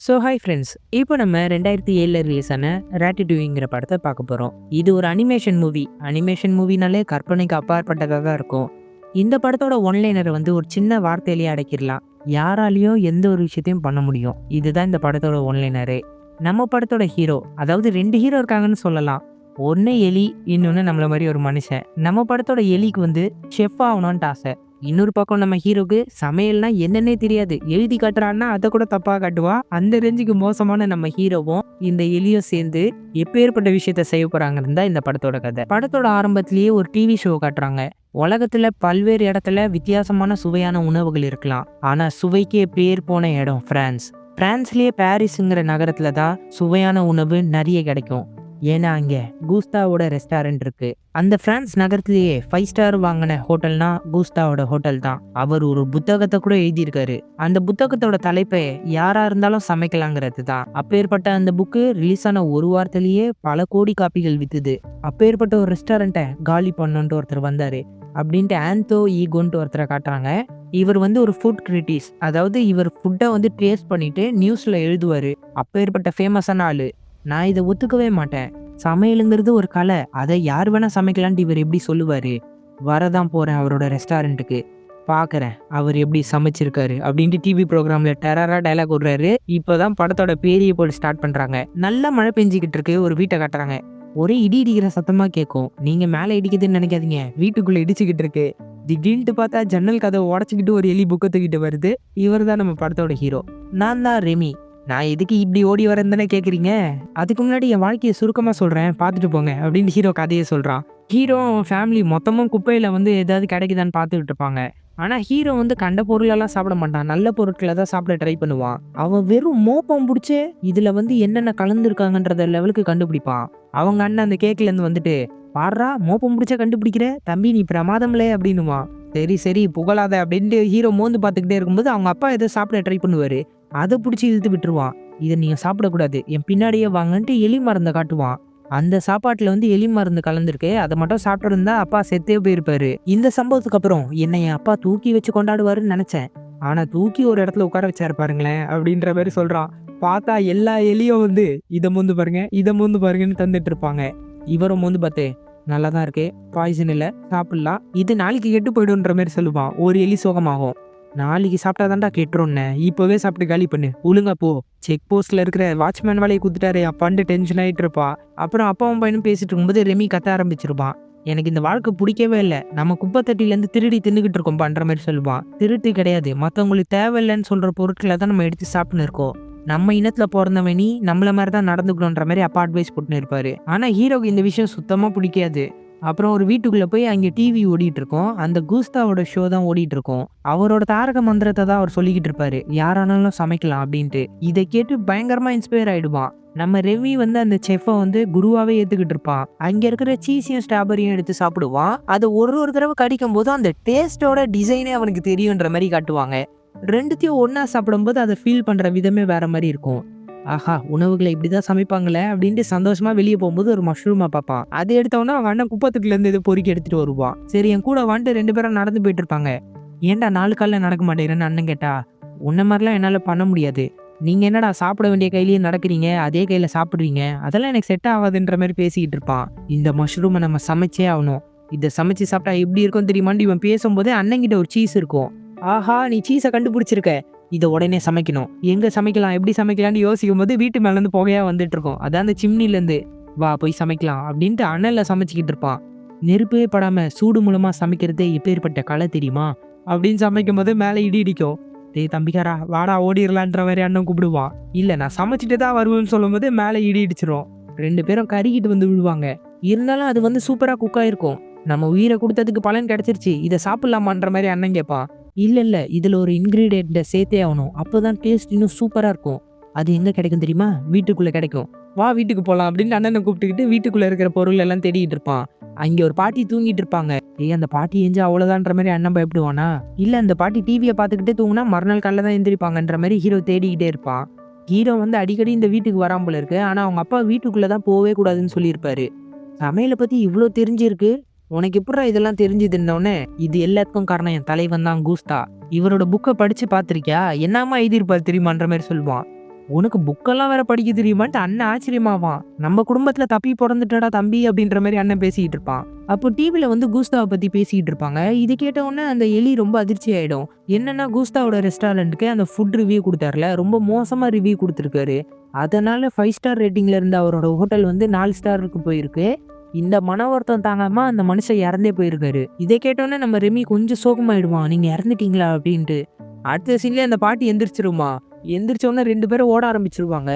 Hi friends, இப்போ நம்ம 2007 release ஆன ராட்டிட்யூங்கிற படத்தை பார்க்க போகிறோம். இது ஒரு அனிமேஷன் மூவி. அனிமேஷன் மூவினாலே கற்பனைக்கு அப்பாற்பட்டதாக தான் இருக்கும். இந்த படத்தோட ஒன்லைனர் வந்து ஒரு சின்ன வார்த்தையிலேயே அடக்கிடலாம். யாராலையும் எந்த ஒரு விஷயத்தையும் பண்ண முடியும். இதுதான் இந்த படத்தோட ஒன்லைனரே. நம்ம படத்தோட ஹீரோ, அதாவது 2 ஹீரோ இருக்காங்கன்னு சொல்லலாம். ஒன்று எலி, இன்னொன்று நம்மள மாதிரி ஒரு மனுஷன். நம்ம படத்தோட எலிக்கு வந்து ஷெஃப் ஆகணும்ன்ட்டு ஆசை. இன்னொரு பக்கம் நம்ம ஹீரோக்கு சமையல்னா என்னன்னே தெரியாது. எழுதி காட்டுறான்னா அதை கூட தப்பா காட்டுவா. அந்த ரேஞ்சுக்கு மோசமான நம்ம ஹீரோவும் இந்த எலியும் சேர்ந்து எப்பேற்பட்ட விஷயத்த செய்ய போறாங்கன்னு தான் இந்த படத்தோட கதை. படத்தோட ஆரம்பத்திலேயே ஒரு டிவி ஷோ காட்டுறாங்க. உலகத்துல பல்வேறு இடத்துல வித்தியாசமான சுவையான உணவுகள் இருக்கலாம். ஆனா சுவைக்கே பேர் போன இடம் பிரான்ஸ். பிரான்ஸ்லயே பாரிஸ்ங்கிற நகரத்துல தான் சுவையான உணவு நிறைய கிடைக்கும். ஏன்னா அங்க கூஸ்தாவோட ரெஸ்டாரண்ட் இருக்கு. அந்த பிரான்ஸ் நகரத்திலேயே 5 ஸ்டார் வாங்கின ஹோட்டல்னா கூஸ்தாவோட ஹோட்டல் தான். அவர் ஒரு புத்தகத்தை கூட எழுதியிருக்காரு. அந்த புத்தகத்தோட தலைப்பை யாரா இருந்தாலும் சமைக்கலாங்கிறது தான். அப்பேற்பட்ட அந்த புக்கு ரிலீஸ் ஆன ஒரு வாரத்திலேயே பல கோடி காப்பிகள் வித்துது. அப்பேற்பட்ட ஒரு ரெஸ்டாரண்ட்டை காலி பண்ணுன்ட்டு ஒருத்தர் வந்தாரு. அப்படின்ட்டு ஆந்தோ ஈகோன்ட்டு ஒருத்தரை காட்டுறாங்க. இவர் வந்து ஒரு ஃபுட் கிரிட்டிக்ஸ், அதாவது இவர் ஃபுட்டை வந்து டேஸ்ட் பண்ணிட்டு நியூஸ்ல எழுதுவாரு. அப்பேற்பட்ட ஃபேமஸான ஆளு. நான் இதை ஒத்துக்கவே மாட்டேன். சமையலுங்கிறது ஒரு கலை, அதை யார் வேணா சமைக்கலான்ட்டு இவர் எப்படி சொல்லுவாரு? வரதான் போறேன் அவரோட ரெஸ்டாரண்ட்டுக்கு, பார்க்குறேன் அவர் எப்படி சமைச்சிருக்காரு அப்படின்ட்டு டிவி ப்ரோக்ராம்ல டெரரா டைலாக் விடுறாரு. இப்போதான் படத்தோட பேரிய போட்டு ஸ்டார்ட் பண்றாங்க. நல்ல மழை பெஞ்சிக்கிட்டு இருக்கு. ஒரு வீட்டை காட்டுறாங்க. ஒரே இடி இடிக்கிற சத்தமா கேட்கும். நீங்க மேலே இடிக்குதுன்னு நினைக்காதீங்க, வீட்டுக்குள்ள இடிச்சுக்கிட்டு இருக்கு. திடீர்னு பார்த்தா ஜன்னல் கதவை உடச்சிக்கிட்டு ஒரு எலி புக்கை தூக்கிட்டு வருது. இவர் தான் நம்ம படத்தோட ஹீரோ. நான் தான் ரெமி. நான் எதுக்கு இப்படி ஓடி வரேன்னு தானே கேட்குறீங்க? அதுக்கு முன்னாடி என் வாழ்க்கையை சுருக்கமாக சொல்கிறேன், பார்த்துட்டு போங்க அப்படின்னு ஹீரோ கதையை சொல்கிறான். ஹீரோ ஃபேமிலி மொத்தமும் குப்பையில் வந்து ஏதாவது கிடைக்குதான்னு பார்த்துக்கிட்டு இருப்பாங்க. ஆனால் ஹீரோ வந்து கண்ட பொருளெல்லாம் சாப்பிட மாட்டான். நல்ல பொருட்களை தான் சாப்பிட ட்ரை பண்ணுவான். அவன் வெறும் மோப்பம் பிடிச்சி இதில் வந்து என்னென்ன கலந்துருக்காங்கன்றத லெவலுக்கு கண்டுபிடிப்பான். அவங்க அண்ணன் அந்த கேக்லேருந்து வந்துட்டு, பாடுறா மோப்பம் பிடிச்ச கண்டுபிடிக்கிற தம்பி, நீ பிரமாதம்லே அப்படின்னுவான். சரி சரி புகழாத அப்படின்ட்டு ஹீரோ மோந்து பார்த்துக்கிட்டே இருக்கும்போது அவங்க அப்பா எதை சாப்பிட ட்ரை பண்ணுவார். அதை பிடிச்சி இழுத்து விட்டுருவான். இதை நீங்கள் சாப்பிடக்கூடாது, என் பின்னாடியே வாங்கன்ட்டு எலி மருந்தை காட்டுவான். அந்த சாப்பாட்டில் வந்து எலி மருந்து கலந்துருக்கு. அதை மட்டும் சாப்பிட்டு இருந்தா அப்பா செத்தே போயிருப்பாரு. இந்த சம்பவத்துக்கு அப்புறம் என்னை என் அப்பா தூக்கி வச்சு கொண்டாடுவாருன்னு நினைச்சேன். ஆனா தூக்கி ஒரு இடத்துல உட்கார வச்சாரு பாருங்களேன் அப்படின்ற மாதிரி சொல்றான். பார்த்தா எல்லா எலியும் வந்து இதை மூந்து பாருங்க, இதை மூந்து பாருங்கன்னு தந்துட்டு இருப்பாங்க. இவரும் மூந்து பார்த்து, நல்லா தான் இருக்கு, பாய்சன் இல்லை, சாப்பிடலாம், இது நாளைக்கு கெட்டு போயிடுன்ற மாதிரி சொல்லுவான். ஒரு எலி சோகமாகும். நாளைக்கு சாப்பிட்டா தான்டா கெட்டுருன்னு, இப்போவே சாப்பிட்டு காலி பண்ணு, ஒழுங்கா போ. செக் போஸ்ட்ல இருக்கிற வாட்ச்மேன் வேலையை குத்துட்டாரு அப்பான்ட்டு டென்ஷன் ஆகிட்டு இருப்பா. அப்புறம் அப்பாவும் பையனும் பேசிட்டு இருக்கும்போது ரெமி கத்த ஆரம்பிச்சிருப்பான். எனக்கு இந்த வாழ்க்கை பிடிக்கவே இல்லை, நம்ம குப்பை தட்டிலேருந்து திருடி தின்னுக்கிட்டு இருக்கோம் பண்ற மாதிரி சொல்லுவான். திருட்டு கிடையாது, மற்றவங்களுக்கு தேவையில்லைன்னு சொல்ற பொருட்களை தான் நம்ம எடுத்து சாப்பிட்டுன்னு இருக்கோம். நம்ம இனத்துல பிறந்தவன் நீ நம்மள மாதிரி தான் நடந்துக்கணுன்ற மாதிரி அப்பா அட்வைஸ் போட்டுன்னு இருப்பாரு. ஆனா ஹீரோக்கு இந்த விஷயம் சுத்தமா பிடிக்காது. அப்புறம் ஒரு வீட்டுக்குள்ள போய் அங்கே டிவி ஓடிட்டு இருக்கோம். அந்த கூஸ்தாவோட ஷோ தான் ஓடிட்டு இருக்கும். அவரோட தாரக மந்திரத்தை தான் அவர் சொல்லிக்கிட்டு இருப்பாரு, யாரானாலும் சமைக்கலாம் அப்படின்ட்டு. இதை கேட்டு பயங்கரமா இன்ஸ்பயர் ஆயிடுவான். நம்ம ரெவி வந்து அந்த செஃப்பை வந்து குருவாவே ஏத்துக்கிட்டு இருப்பான். அங்க இருக்கிற சீஸையும் ஸ்ட்ராபெரியும் எடுத்து சாப்பிடுவான். அதை ஒரு தடவை கடிக்கும் போதும் அந்த டேஸ்டோட டிசைனே அவனுக்கு தெரியுன்ற மாதிரி காட்டுவாங்க. ரெண்டுத்தையும் ஒன்னா சாப்பிடும்போது அதை ஃபீல் பண்ற விதமே வேற மாதிரி இருக்கும். ஆஹா, உணவுகளை இப்படிதான் சமைப்பாங்களே அப்படின்ட்டு சந்தோஷமா வெளியே போகும்போது ஒரு மஷ்ரூமா பார்ப்பான். அதை எடுத்தவொன்னா அவங்க அண்ணன் குப்பத்துக்குள்ள இருந்து இது பொறுக்கி எடுத்துட்டு வருவான். சரி, என் கூட வந்துட்டு 2 பேரும் நடந்து போயிட்டு இருப்பாங்க. ஏன்டா 4 காலில் நடக்க மாட்டேங்கிறேன்னு அண்ணன் கேட்டா, உன்ன மாதிரிலாம் என்னால் பண்ண முடியாது, நீங்க என்னடா சாப்பிட வேண்டிய கையிலேயே நடக்கிறீங்க, அதே கையில சாப்பிடுவீங்க, அதெல்லாம் எனக்கு செட் ஆகாதுன்ற மாதிரி பேசிக்கிட்டு இருப்பான். இந்த மஷ்ரூமை நம்ம சமைச்சே ஆகணும், இதை சமைச்சு சாப்பிட்டா எப்படி இருக்கும் தெரியுமான்னு இவன் பேசும்போதே அண்ணங்கிட்ட ஒரு சீஸ் இருக்கும். ஆஹா, நீ சீஸை கண்டுபிடிச்சிருக்க, இதை உடனே சமைக்கணும், எங்க சமைக்கலாம், எப்படி சமைக்கலாம்னு யோசிக்கும் போது வீட்டு மேலேருந்து புகையா வந்துட்டு இருக்கும். அதான் அந்த சிம்னிலேருந்து, வா போய் சமைக்கலாம் அப்படின்ட்டு அனல்ல சமைச்சிக்கிட்டு இருப்பான். நெருப்பே படாம சூடு மூலமா சமைக்கிறதே எப்பேற்பட்ட கலை தெரியுமா அப்படின்னு சமைக்கும் போது மேலே இடி இடிக்கும். டேய் தம்பிக்காரா வாடா ஓடிடலான்ற மாதிரி அண்ணன் கூப்பிடுவான். இல்லை நான் சமைச்சிட்டு தான் வருவேன்னு சொல்லும் போது மேலே இடி இடிச்சிரும். 2 பேரும் கறிக்கிட்டு வந்து விழுவாங்க. இருந்தாலும் அது வந்து சூப்பராக குக் ஆயிருக்கும். நம்ம உயிரை கொடுத்ததுக்கு பலன் கிடைச்சிருச்சு, இதை சாப்பிடலாமான்ற மாதிரி அண்ணன் கேட்பான். இல்லை இதில் ஒரு இன்க்ரீடியண்ட்டை சேர்த்தே ஆகணும், அப்போ தான் டேஸ்ட் இன்னும் சூப்பராக இருக்கும். அது எங்கே கிடைக்கும் தெரியுமா? வீட்டுக்குள்ளே கிடைக்கும், வா வீட்டுக்கு போகலாம் அப்படின்னு அண்ணனை கூப்பிட்டுக்கிட்டு வீட்டுக்குள்ளே இருக்கிற பொருள் எல்லாம் தேடிட்டு இருப்பான். அங்கே ஒரு பாட்டி தூங்கிட்டு இருப்பாங்க. அந்த பாட்டி எஞ்சா அவ்வளோதான்ற மாதிரி அண்ணன் பயப்படுவானா? இல்லை, அந்த பாட்டி டிவியை பார்த்துக்கிட்டே தூங்கினா மறுநாள் காலையில் தான் எந்திரிப்பாங்கன்ற மாதிரி ஹீரோ தேடிக்கிட்டே இருப்பான். ஹீரோ வந்து அடிக்கடி இந்த வீட்டுக்கு வராமல் இருக்கு. ஆனால் அவங்க அப்பா வீட்டுக்குள்ளே தான் போகவே கூடாதுன்னு சொல்லியிருப்பாரு. சமையலை பற்றி இவ்வளோ தெரிஞ்சிருக்கு, உனக்கு எப்படா இதெல்லாம் தெரிஞ்சுதுன்னொன்னே, இது எல்லாத்துக்கும் காரணம் என் தலைவன் தான் கூஸ்தா. இவரோட புக்கை படிச்சு பார்த்துருக்கியா, என்னமா எழுதியிருப்பார் தெரியுமான்ற மாதிரி சொல்லுவான். உனக்கு புக்கெல்லாம் வேற படிக்க தெரியுமான்ட்டு அண்ணன் ஆச்சரியமாவான். நம்ம குடும்பத்துல தப்பி பொறந்துட்டடா தம்பி அப்படின்ற மாதிரி அண்ணன் பேசிக்கிட்டு இருப்பான். அப்போ டிவில வந்து கூஸ்தாவை பத்தி பேசிக்கிட்டு இருப்பாங்க. இது கேட்ட உடனே அந்த எலி ரொம்ப அதிர்ச்சி ஆயிடும். என்னன்னா கூஸ்தாவோட ரெஸ்டாரண்ட்டுக்கு அந்த ஃபுட் ரிவ்யூ கொடுத்தாருல, ரொம்ப மோசமா ரிவ்யூ கொடுத்துருக்காரு. அதனால 5 ஸ்டார் ரேட்டிங்ல இருந்த அவரோட ஹோட்டல் வந்து 4 ஸ்டாருக்கு போயிருக்கு. இந்த மன வருத்தம் தாங்காம அந்த மனுஷன் இறந்தே போயிருக்காரு. இதை கேட்டோன்னே நம்ம ரெமி கொஞ்சம் சோகமாயிடுவான். நீங்க இறந்துட்டீங்களா அப்படின்ட்டு. அடுத்த சீன்லயே அந்த பாட்டி எந்திரிச்சிருமா. எந்திரிச்ச உடனே 2 பேரும் ஓட ஆரம்பிச்சிருவாங்க.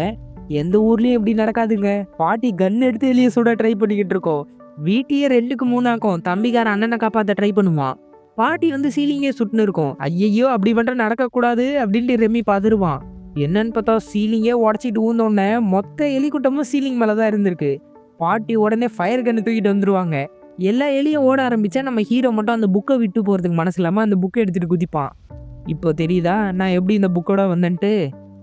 எந்த ஊர்லயும் இப்படி நடக்காதுங்க. பாட்டி கன் எடுத்து எலிய சுட ட்ரை பண்ணிக்கிட்டு இருக்கோம். வீட்டையே 2க்கு 3 ஆக்கும். தம்பிக்கார அண்ணனை காப்பாத்த ட்ரை பண்ணுவான். பாட்டி வந்து சீலிங்கே சுட்டுன்னு இருக்கும். ஐயையோ அப்படி பண்ற நடக்கக்கூடாது அப்படின்ட்டு ரெமி பதறுவான். என்னன்னு பார்த்தா சீலிங்கே உடச்சிட்டு ஊந்தோடனே மொத்த எலிக்கூட்டமும் சீலிங் மேலதான் இருந்திருக்கு. பாட்டி உடனே ஃபயர் கன்னு தூக்கிட்டு வந்துருவாங்க. எல்லா எலியும் ஓட ஆரம்பிச்சா நம்ம ஹீரோ மட்டும் அந்த புக்கை விட்டு போறதுக்கு மனசு இல்லாம அந்த புக்கை எடுத்துட்டு குதிப்பான். இப்போ தெரியுதா நான் எப்படி இந்த புக்கோட வந்தேன்ட்டு.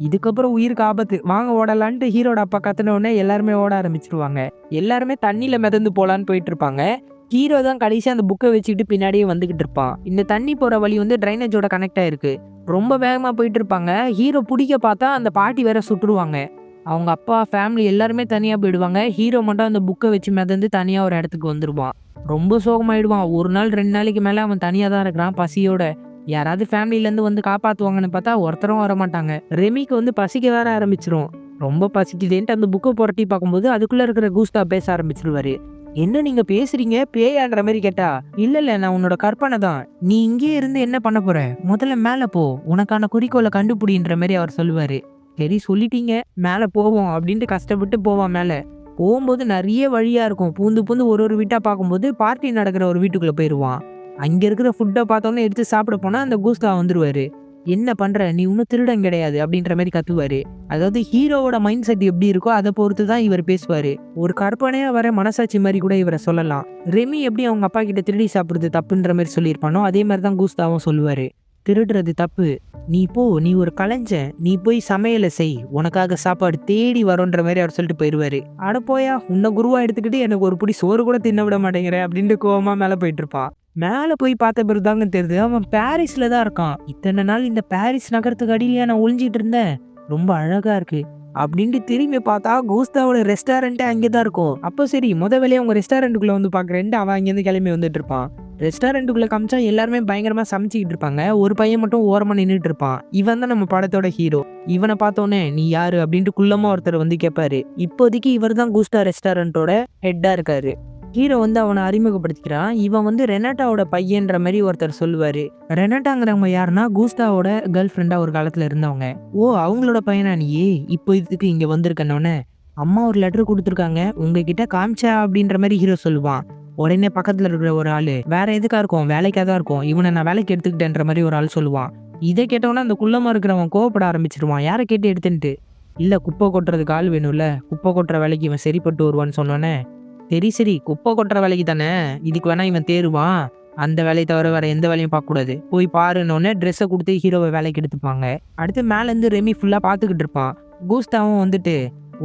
இதுக்கப்புறம் உயிருக்கு ஆபத்து, வாங்க ஓடலான்ட்டு ஹீரோட அப்பா கத்துன உடனே எல்லாருமே ஓட ஆரம்பிச்சிருவாங்க. எல்லாருமே தண்ணியில மிதந்து போலான்னு போயிட்டு இருப்பாங்க. ஹீரோ தான் கடைசி அந்த புக்கை வச்சுக்கிட்டு பின்னாடியே வந்துகிட்டு இருப்பான். இந்த தண்ணி போற வழி வந்து ட்ரைனேஜோட கனெக்ட் ஆயிருக்கு. ரொம்ப வேகமா போயிட்டு இருப்பாங்க. ஹீரோ பிடிக்க பார்த்தா அந்த பாட்டி வேற சுட்டுருவாங்க. அவங்க அப்பா ஃபேமிலி எல்லாருமே தனியா போயிடுவாங்க. ஹீரோ மட்டும் அந்த புக்கை வச்சு மிதந்து தனியா ஒரு இடத்துக்கு வந்துருவான். ரொம்ப சோகமாயிடுவான். 1 நாள் 2 நாளைக்கு மேல அவன் தனியா தான் இருக்கிறான் பசியோட. யாராவது ஃபேமிலிலேருந்து வந்து காப்பாற்றுவாங்கன்னு பார்த்தா ஒருத்தரும் வர மாட்டாங்க. ரெமிக்கு வந்து பசிக்க வேற ஆரம்பிச்சிரும். ரொம்ப பசிக்குதேன்ட்டு அந்த புக்கை புரட்டி பார்க்கும்போது அதுக்குள்ள இருக்கிற கூஸ்தா பேச ஆரம்பிச்சிருவாரு. என்ன நீங்க பேசுறீங்க பேயான்ற மாதிரி கேட்டா, இல்ல நான் உன்னோட கற்பனை தான். நீ இங்கே இருந்து என்ன பண்ண போற, முதல்ல மேல போ, உனக்கான குறிக்கோளை கண்டுபிடின்ற மாதிரி அவர் சொல்லுவாரு. சரி சொல்லிட்டீங்க, மேல போவோம் அப்படின்ட்டு கஷ்டப்பட்டு போவான் மேல. போகும்போது நிறைய வழியா இருக்கும். பூந்து பூந்து ஒரு ஒரு வீட்டா பார்க்கும்போது பார்ட்டி நடக்கிற ஒரு வீட்டுக்குள்ள போயிருவான். அங்க இருக்கிற ஃபுட்டை பார்த்தோன்னே எடுத்து சாப்பிட போனா அந்த கூஸ்தா வந்துருவாரு. என்ன பண்ற, நீ இன்னும் திருடன் கிடையாது அப்படின்ற மாதிரி கத்துவாரு. அதாவது ஹீரோவோட மைண்ட் செட் எப்படி இருக்கோ அதை பொறுத்து தான் இவர் பேசுவாரு. ஒரு கற்பனையா வர மனசாட்சி மாதிரி கூட இவரை சொல்லலாம். ரெமி எப்படி அவங்க அப்பா கிட்ட திருடி சாப்பிடுறது தப்புன்ற மாதிரி சொல்லியிருப்பானோ அதே மாதிரி தான் கூஸ்தாவும் சொல்லுவாரு. திருடுறது தப்பு, நீ போ, நீ ஒரு கலைஞன், நீ போய் சமையலை செய், உனக்காக சாப்பாடு தேடி வரோன்ற மாதிரி அவர் சொல்லிட்டு போயிடுவாரு. அட போயா, உன்னை குருவா எடுத்துக்கிட்டு எனக்கு ஒரு புடி சோறு கூட தின்ன விட மாட்டேங்கிற அப்படின்ட்டு கோவமா மேல போயிட்டு இருப்பான். மேல போய் பார்த்த பிறகுதாங்க தெரியுது அவன் பாரிஸ்ல தான் இருக்கான். இத்தனை நாள் இந்த பாரிஸ் நகரத்துக்கு அடியிலேயே நான் ஒளிஞ்சிட்டு இருந்தேன், ரொம்ப அழகா இருக்கு அப்படின்ட்டு திரும்பி பார்த்தா கூஸ்தாவோட ரெஸ்டாரண்ட்டே அங்கேதான் இருக்கும். அப்போ சரி வேலையை அவங்க ரெஸ்டாரண்ட்டுக்குள்ள வந்து பாக்குறேன்ட்டு அவன் அங்கேருந்து கிளம்பி வந்துட்டு இருப்பான். ரெஸ்டாரண்ட்டுக்குள்ள காமிச்சா எல்லாருமே பயங்கரமா சமைச்சிக்கிட்டு இருப்பாங்க. ஒரு பையன் மட்டும் ஓரமா நின்றுட்டு இருப்பான். இவன் தான் நம்ம படத்தோட ஹீரோ. இவனை பார்த்தோன்னே நீ யாரு அப்படின்ட்டு குள்ளமா ஒருத்தர் வந்து கேட்பாரு. இப்போதைக்கு இவர் தான் கூஸ்டா ரெஸ்டாரண்ட்டோட ஹெட்டா இருக்காரு. ஹீரோ வந்து அவனை அறிமுகப்படுத்திக்கிறான். இவன் வந்து ரெனாட்டாவோட பையன்ற மாதிரி ஒருத்தர் சொல்லுவாரு. ரெனாட்டாங்கிறவங்க யாருன்னா கூஸ்டாவோட கேர்ள் ஃப்ரெண்டா ஒரு காலத்துல இருந்தவங்க. ஓ, அவங்களோட பையனா நீயே, இப்போ இதுக்கு இங்க வந்திருக்கனோன்னு அம்மா ஒரு லெட்டர் கொடுத்துருக்காங்க, உங்ககிட்ட காமிச்சா அப்படின்ற மாதிரி ஹீரோ சொல்லுவான். உடனே பக்கத்துல இருக்கிற ஒரு ஆளு, வேற எதுக்கா இருக்கும், வேலைக்காக தான் இருக்கும், இவனை நான் வேலைக்கு எடுத்துக்கிட்டேன்ற மாதிரி ஒரு ஆள் சொல்லுவான். இதை கேட்டவொன்னே அந்த குள்ளமா இருக்கிறவன் கோவப்பட ஆரம்பிச்சிருவான். யாரை கேட்டு எடுத்துன்ட்டு. இல்ல குப்பை கொட்டுறதுக்கு ஆள் வேணும்ல, குப்பை கொட்டுற வேலைக்கு இவன் சரிப்பட்டு வருவான்னு சொன்னோன்னே, சரி சரி குப்பை கொட்டுற வேலைக்கு தானே, இதுக்கு வேணா இவன் தேருவான், அந்த வேலையை தவிர வேற எந்த வேலையும் பார்க்கக்கூடாது, போய் பாருன்னொன்னே ட்ரெஸ்ஸை கொடுத்து ஹீரோவை வேலைக்கு எடுத்துப்பாங்க. அடுத்து மேலேருந்து ரெமி ஃபுல்லாக பார்த்துக்கிட்டு இருப்பான். கூஸ்தாவும் வந்துட்டு,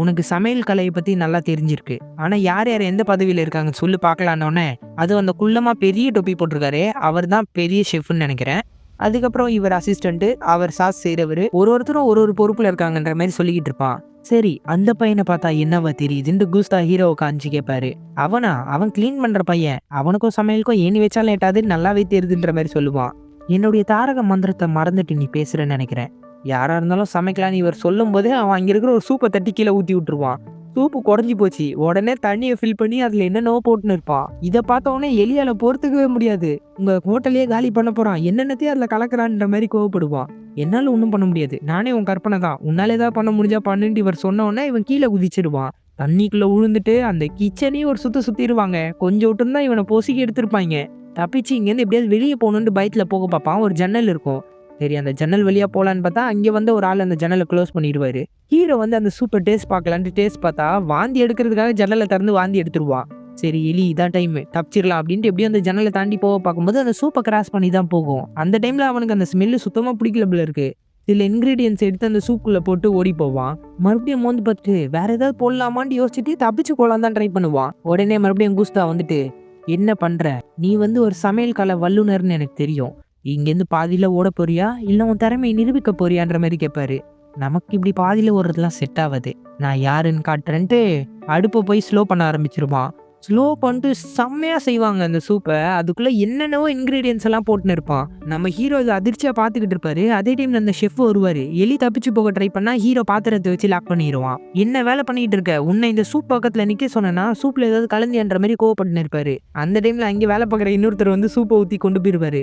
உனக்கு சமையல் கலையை பற்றி நல்லா தெரிஞ்சிருக்கு, ஆனால் யார் யார் எந்த பதவியில் இருக்காங்க சொல்லு பார்க்கலான்னொன்னே, அது அந்த குள்ளமாக பெரிய டொப்பி போட்டிருக்காரு, அவர் தான் பெரிய ஷெஃப்னு நினைக்கிறேன். அதுக்கப்புறம் இவர் அசிஸ்டண்ட்டு, அவர் சாஸ் செய்கிறவர், ஒருத்தரும் ஒரு ஒரு பொறுப்பில் இருக்காங்கன்ற மாதிரி சொல்லிக்கிட்டு இருப்பான். சரி அந்த பையனை பார்த்தா என்னவா தெரியுதுன்னு கூஸ்தா ஹீரோவை காமிச்சு கேட்பாரு. அவனா, அவன் கிளீன் பண்ற பையன், அவனுக்கும் சமையலுக்கும் ஏணி வச்சாலும் எட்டாது, நல்லாவே தெரியுதுன்ற மாதிரி சொல்லுவான். என்னுடைய தாரக மந்திரத்தை மறந்துட்டு நீ பேசுறேன்னு நினைக்கிறேன். யாரா இருந்தாலும் சமைக்கலான்னு இவர் சொல்லும் போதே அவன் அங்க இருக்கிற ஒரு சூப்பை தட்டி கீழே ஊத்தி விட்டுருவான். சூப்பு குறைஞ்சி போச்சு. உடனே தண்ணியை ஃபில் பண்ணி அதுல என்னென்னவோ போட்டுன்னு இருப்பான். இதை பார்த்த உடனே எலியால பொறுத்துக்கவே முடியாது. உங்க ஹோட்டலையே காலி பண்ண போறான், என்னென்னத்தையும் அதுல கலக்குறான்ற மாதிரி கோவப்படுவான். என்னால ஒன்றும் பண்ண முடியாது, நானே உன் கற்பனை தான், உன்னால ஏதாவது பண்ண முடிஞ்சா பண்ணுன்ட்டு இவர் சொன்ன உடனே இவன் கீழே குதிச்சிடுவான். தண்ணிக்குள்ள உழுந்துட்டு அந்த கிச்சனையும் ஒரு சுத்திடுவாங்க. கொஞ்சம் விட்டுருந்தா இவனை பொசுக்கி எடுத்திருப்பாங்க. தப்பிச்சு இங்கேருந்து எப்படியாவது வெளியே போகணுன்ட்டு பயத்துல போக பார்ப்பான். ஒரு ஜன்னல் இருக்கும். சரி அந்த ஜன்னல் வழியா போலான்னு பார்த்தா அங்கே வந்து ஒரு ஆள் அந்த ஜன்னலை க்ளோஸ் பண்ணிடுவாரு. ஹீரோ வந்து அந்த சூப்பர் டேஸ்ட் பார்க்கலான்ட்டு டேஸ்ட் பார்த்தா வாந்தி எடுக்கிறதுக்காக ஜன்னலை திறந்து வாந்தி எடுத்துருவான். சரி எலி இதான் டைம், தப்பிச்சிடலாம் அப்படின்ட்டு எப்படியும் அந்த ஜன்னலை தாண்டி போக பார்க்கும்போது அந்த சூப்பை கிராஸ் பண்ணி தான் போகும். அந்த டைம்ல அவனுக்கு அந்த ஸ்மெல்லு சுத்தமா பிடிக்கல போல இருக்கு. சில இன்கிரீடியன்ஸ் எடுத்து அந்த சூப்புக்குள்ள போட்டு ஓடி போவான். மறுபடியும் மோந்து பார்த்துட்டு வேற ஏதாவது போடலாமான்னு யோசிச்சுட்டு தப்பிச்சு போலாம் தான் ட்ரை பண்ணுவான். உடனே மறுபடியும் கூஸ்தா வந்துட்டு, என்ன பண்ற, நீ வந்து ஒரு சமையல் கலை வல்லுநர்னு எனக்கு தெரியும், இங்கேருந்து பாதியில ஓட போறியா இல்ல உன் திறமையை நிரூபிக்க போறியான்ற மாதிரி கேட்பாரு. நமக்கு இப்படி பாதியில ஓடுறதுலாம் செட் ஆகாது. நான் யாருன்னு காட்டுறேன்ட்டு அடுப்ப போய் ஸ்லோ பண்ண ஆரம்பிச்சுருவான். ஸ்லோ பண்ணிட்டு செம்மையா செய்வாங்க அந்த சூப்ப. அதுக்குள்ள என்னென்னவோ இன்கிரீடியன்ட்ஸ் எல்லாம் போட்டுன்னு இருப்பான். நம்ம ஹீரோ இத அதிர்ச்சியா பார்த்துக்கிட்டு இருப்பாரு. அதே டைம்ல அந்த செஃப் வருவாரு. எலி தப்பிச்சு போக ட்ரை பண்ணா ஹீரோ பாத்திரத்த வச்சு லாக் பண்ணிருவான். "என்ன வேலை பண்ணிட்டு இருக்க? உன்னை இந்த சூப் பக்கத்துல நிக்க சொன்னேனா? சூப்ல ஏதாவது கலந்தியான்ற" மாரி கோவப்பட்டுன்னு இருப்பாரு. அந்த டைம்ல அங்க வேலை பார்க்குற இன்னொருத்தர் வந்து சூப்ப ஊத்தி கொண்டு போயிருவாரு.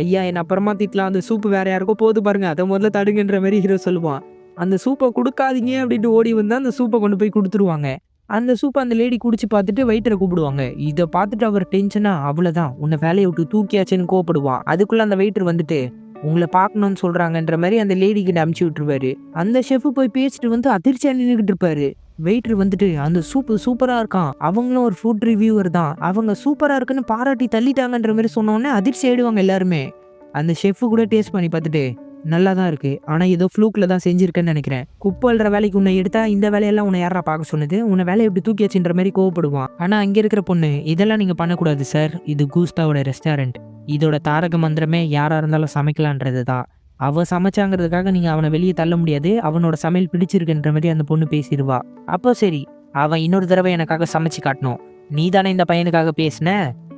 "ஐயா என்ன அப்புறமா திட்டலாம். அந்த சூப் வேற யாருக்கோ போகுது பாருங்க. அத முதல்ல தடுங்கன்ற" மாரி ஹீரோ சொல்லுவான். அந்த சூப்ப குடுக்காதீங்க அப்டின்ட்டு ஓடி வந்தா அந்த சூப்ப கொண்டு போய் குடுத்துருவாங்க. அந்த சூப்ப அந்த லேடி குடிச்சு பார்த்துட்டு வெயிட்டர கூப்பிடுவாங்க. இத பார்த்துட்டு அவர் டென்ஷனா, "அவ்வளதான் உன்ன வேலைய விட்டு தூக்கியாச்சுன்னு" கோவப்படுவான். அதுக்குள்ள அந்த வெயிட்டர் வந்துட்டு, "உங்கள பார்க்கணும்னு சொல்றாங்கன்ற" மாரி அந்த லேடி கிட்ட அனுப்பிச்சு விட்டுருவாரு. அந்த செஃப் போய் பேசிட்டு வந்து அதிர்ச்சியா நின்னுகிட்டு இருப்பாரு. வெயிட்டர் வந்துட்டு, "அந்த சூப்பு சூப்பரா இருக்காம். அவங்களும் ஒரு ஃபுட் ரிவ்யூவர் தான். அவங்க சூப்பரா இருக்குன்னு பாராட்டி தள்ளிட்டாங்கன்ற" மாரி சொன்ன உடனே அதிர்ச்சி ஆயிடுவாங்க எல்லாருமே. அந்த செஃப் கூட டேஸ்ட் பண்ணி பார்த்துட்டு, "நல்லா தான் இருக்கு. ஆனா ஏதோ ஃப்ளூக்ல தான் செஞ்சிருக்கேன்னு நெனைக்கிறேன். குப்பை அள்ளுற வேலைக்கு உன்ன எடுத்தா இந்த வேலையெல்லாம் உன்ன யார்றா பார்க்க சொன்னது? உன்ன வேலைய விட்டு தூக்கியாச்சுன்ற" மாரி கோவப்படுவான். ஆனா அங்க இருக்கிற பொண்ணு, "இதெல்லாம் நீங்க பண்ணக்கூடாது சார். இது கூஸ்டாவோட ரெஸ்டாரண்ட். இதோட தாரக மந்திரமே யாரா இருந்தாலும் சமைக்கலான்றது தான். அவ சமைச்சாங்கிறதுக்காக நீங்க அவன வெளிய தள்ள முடியாது. அவனோட சமையல் பிடிச்சிருக்குன்ற" மாரி அந்த பொண்ணு பேசிருவா. அப்போ சரி, அவன் இன்னொரு தடவ எனக்காக சமைச்சு காட்டணும். "நீ தானே இந்த பையனுக்காக பேசின?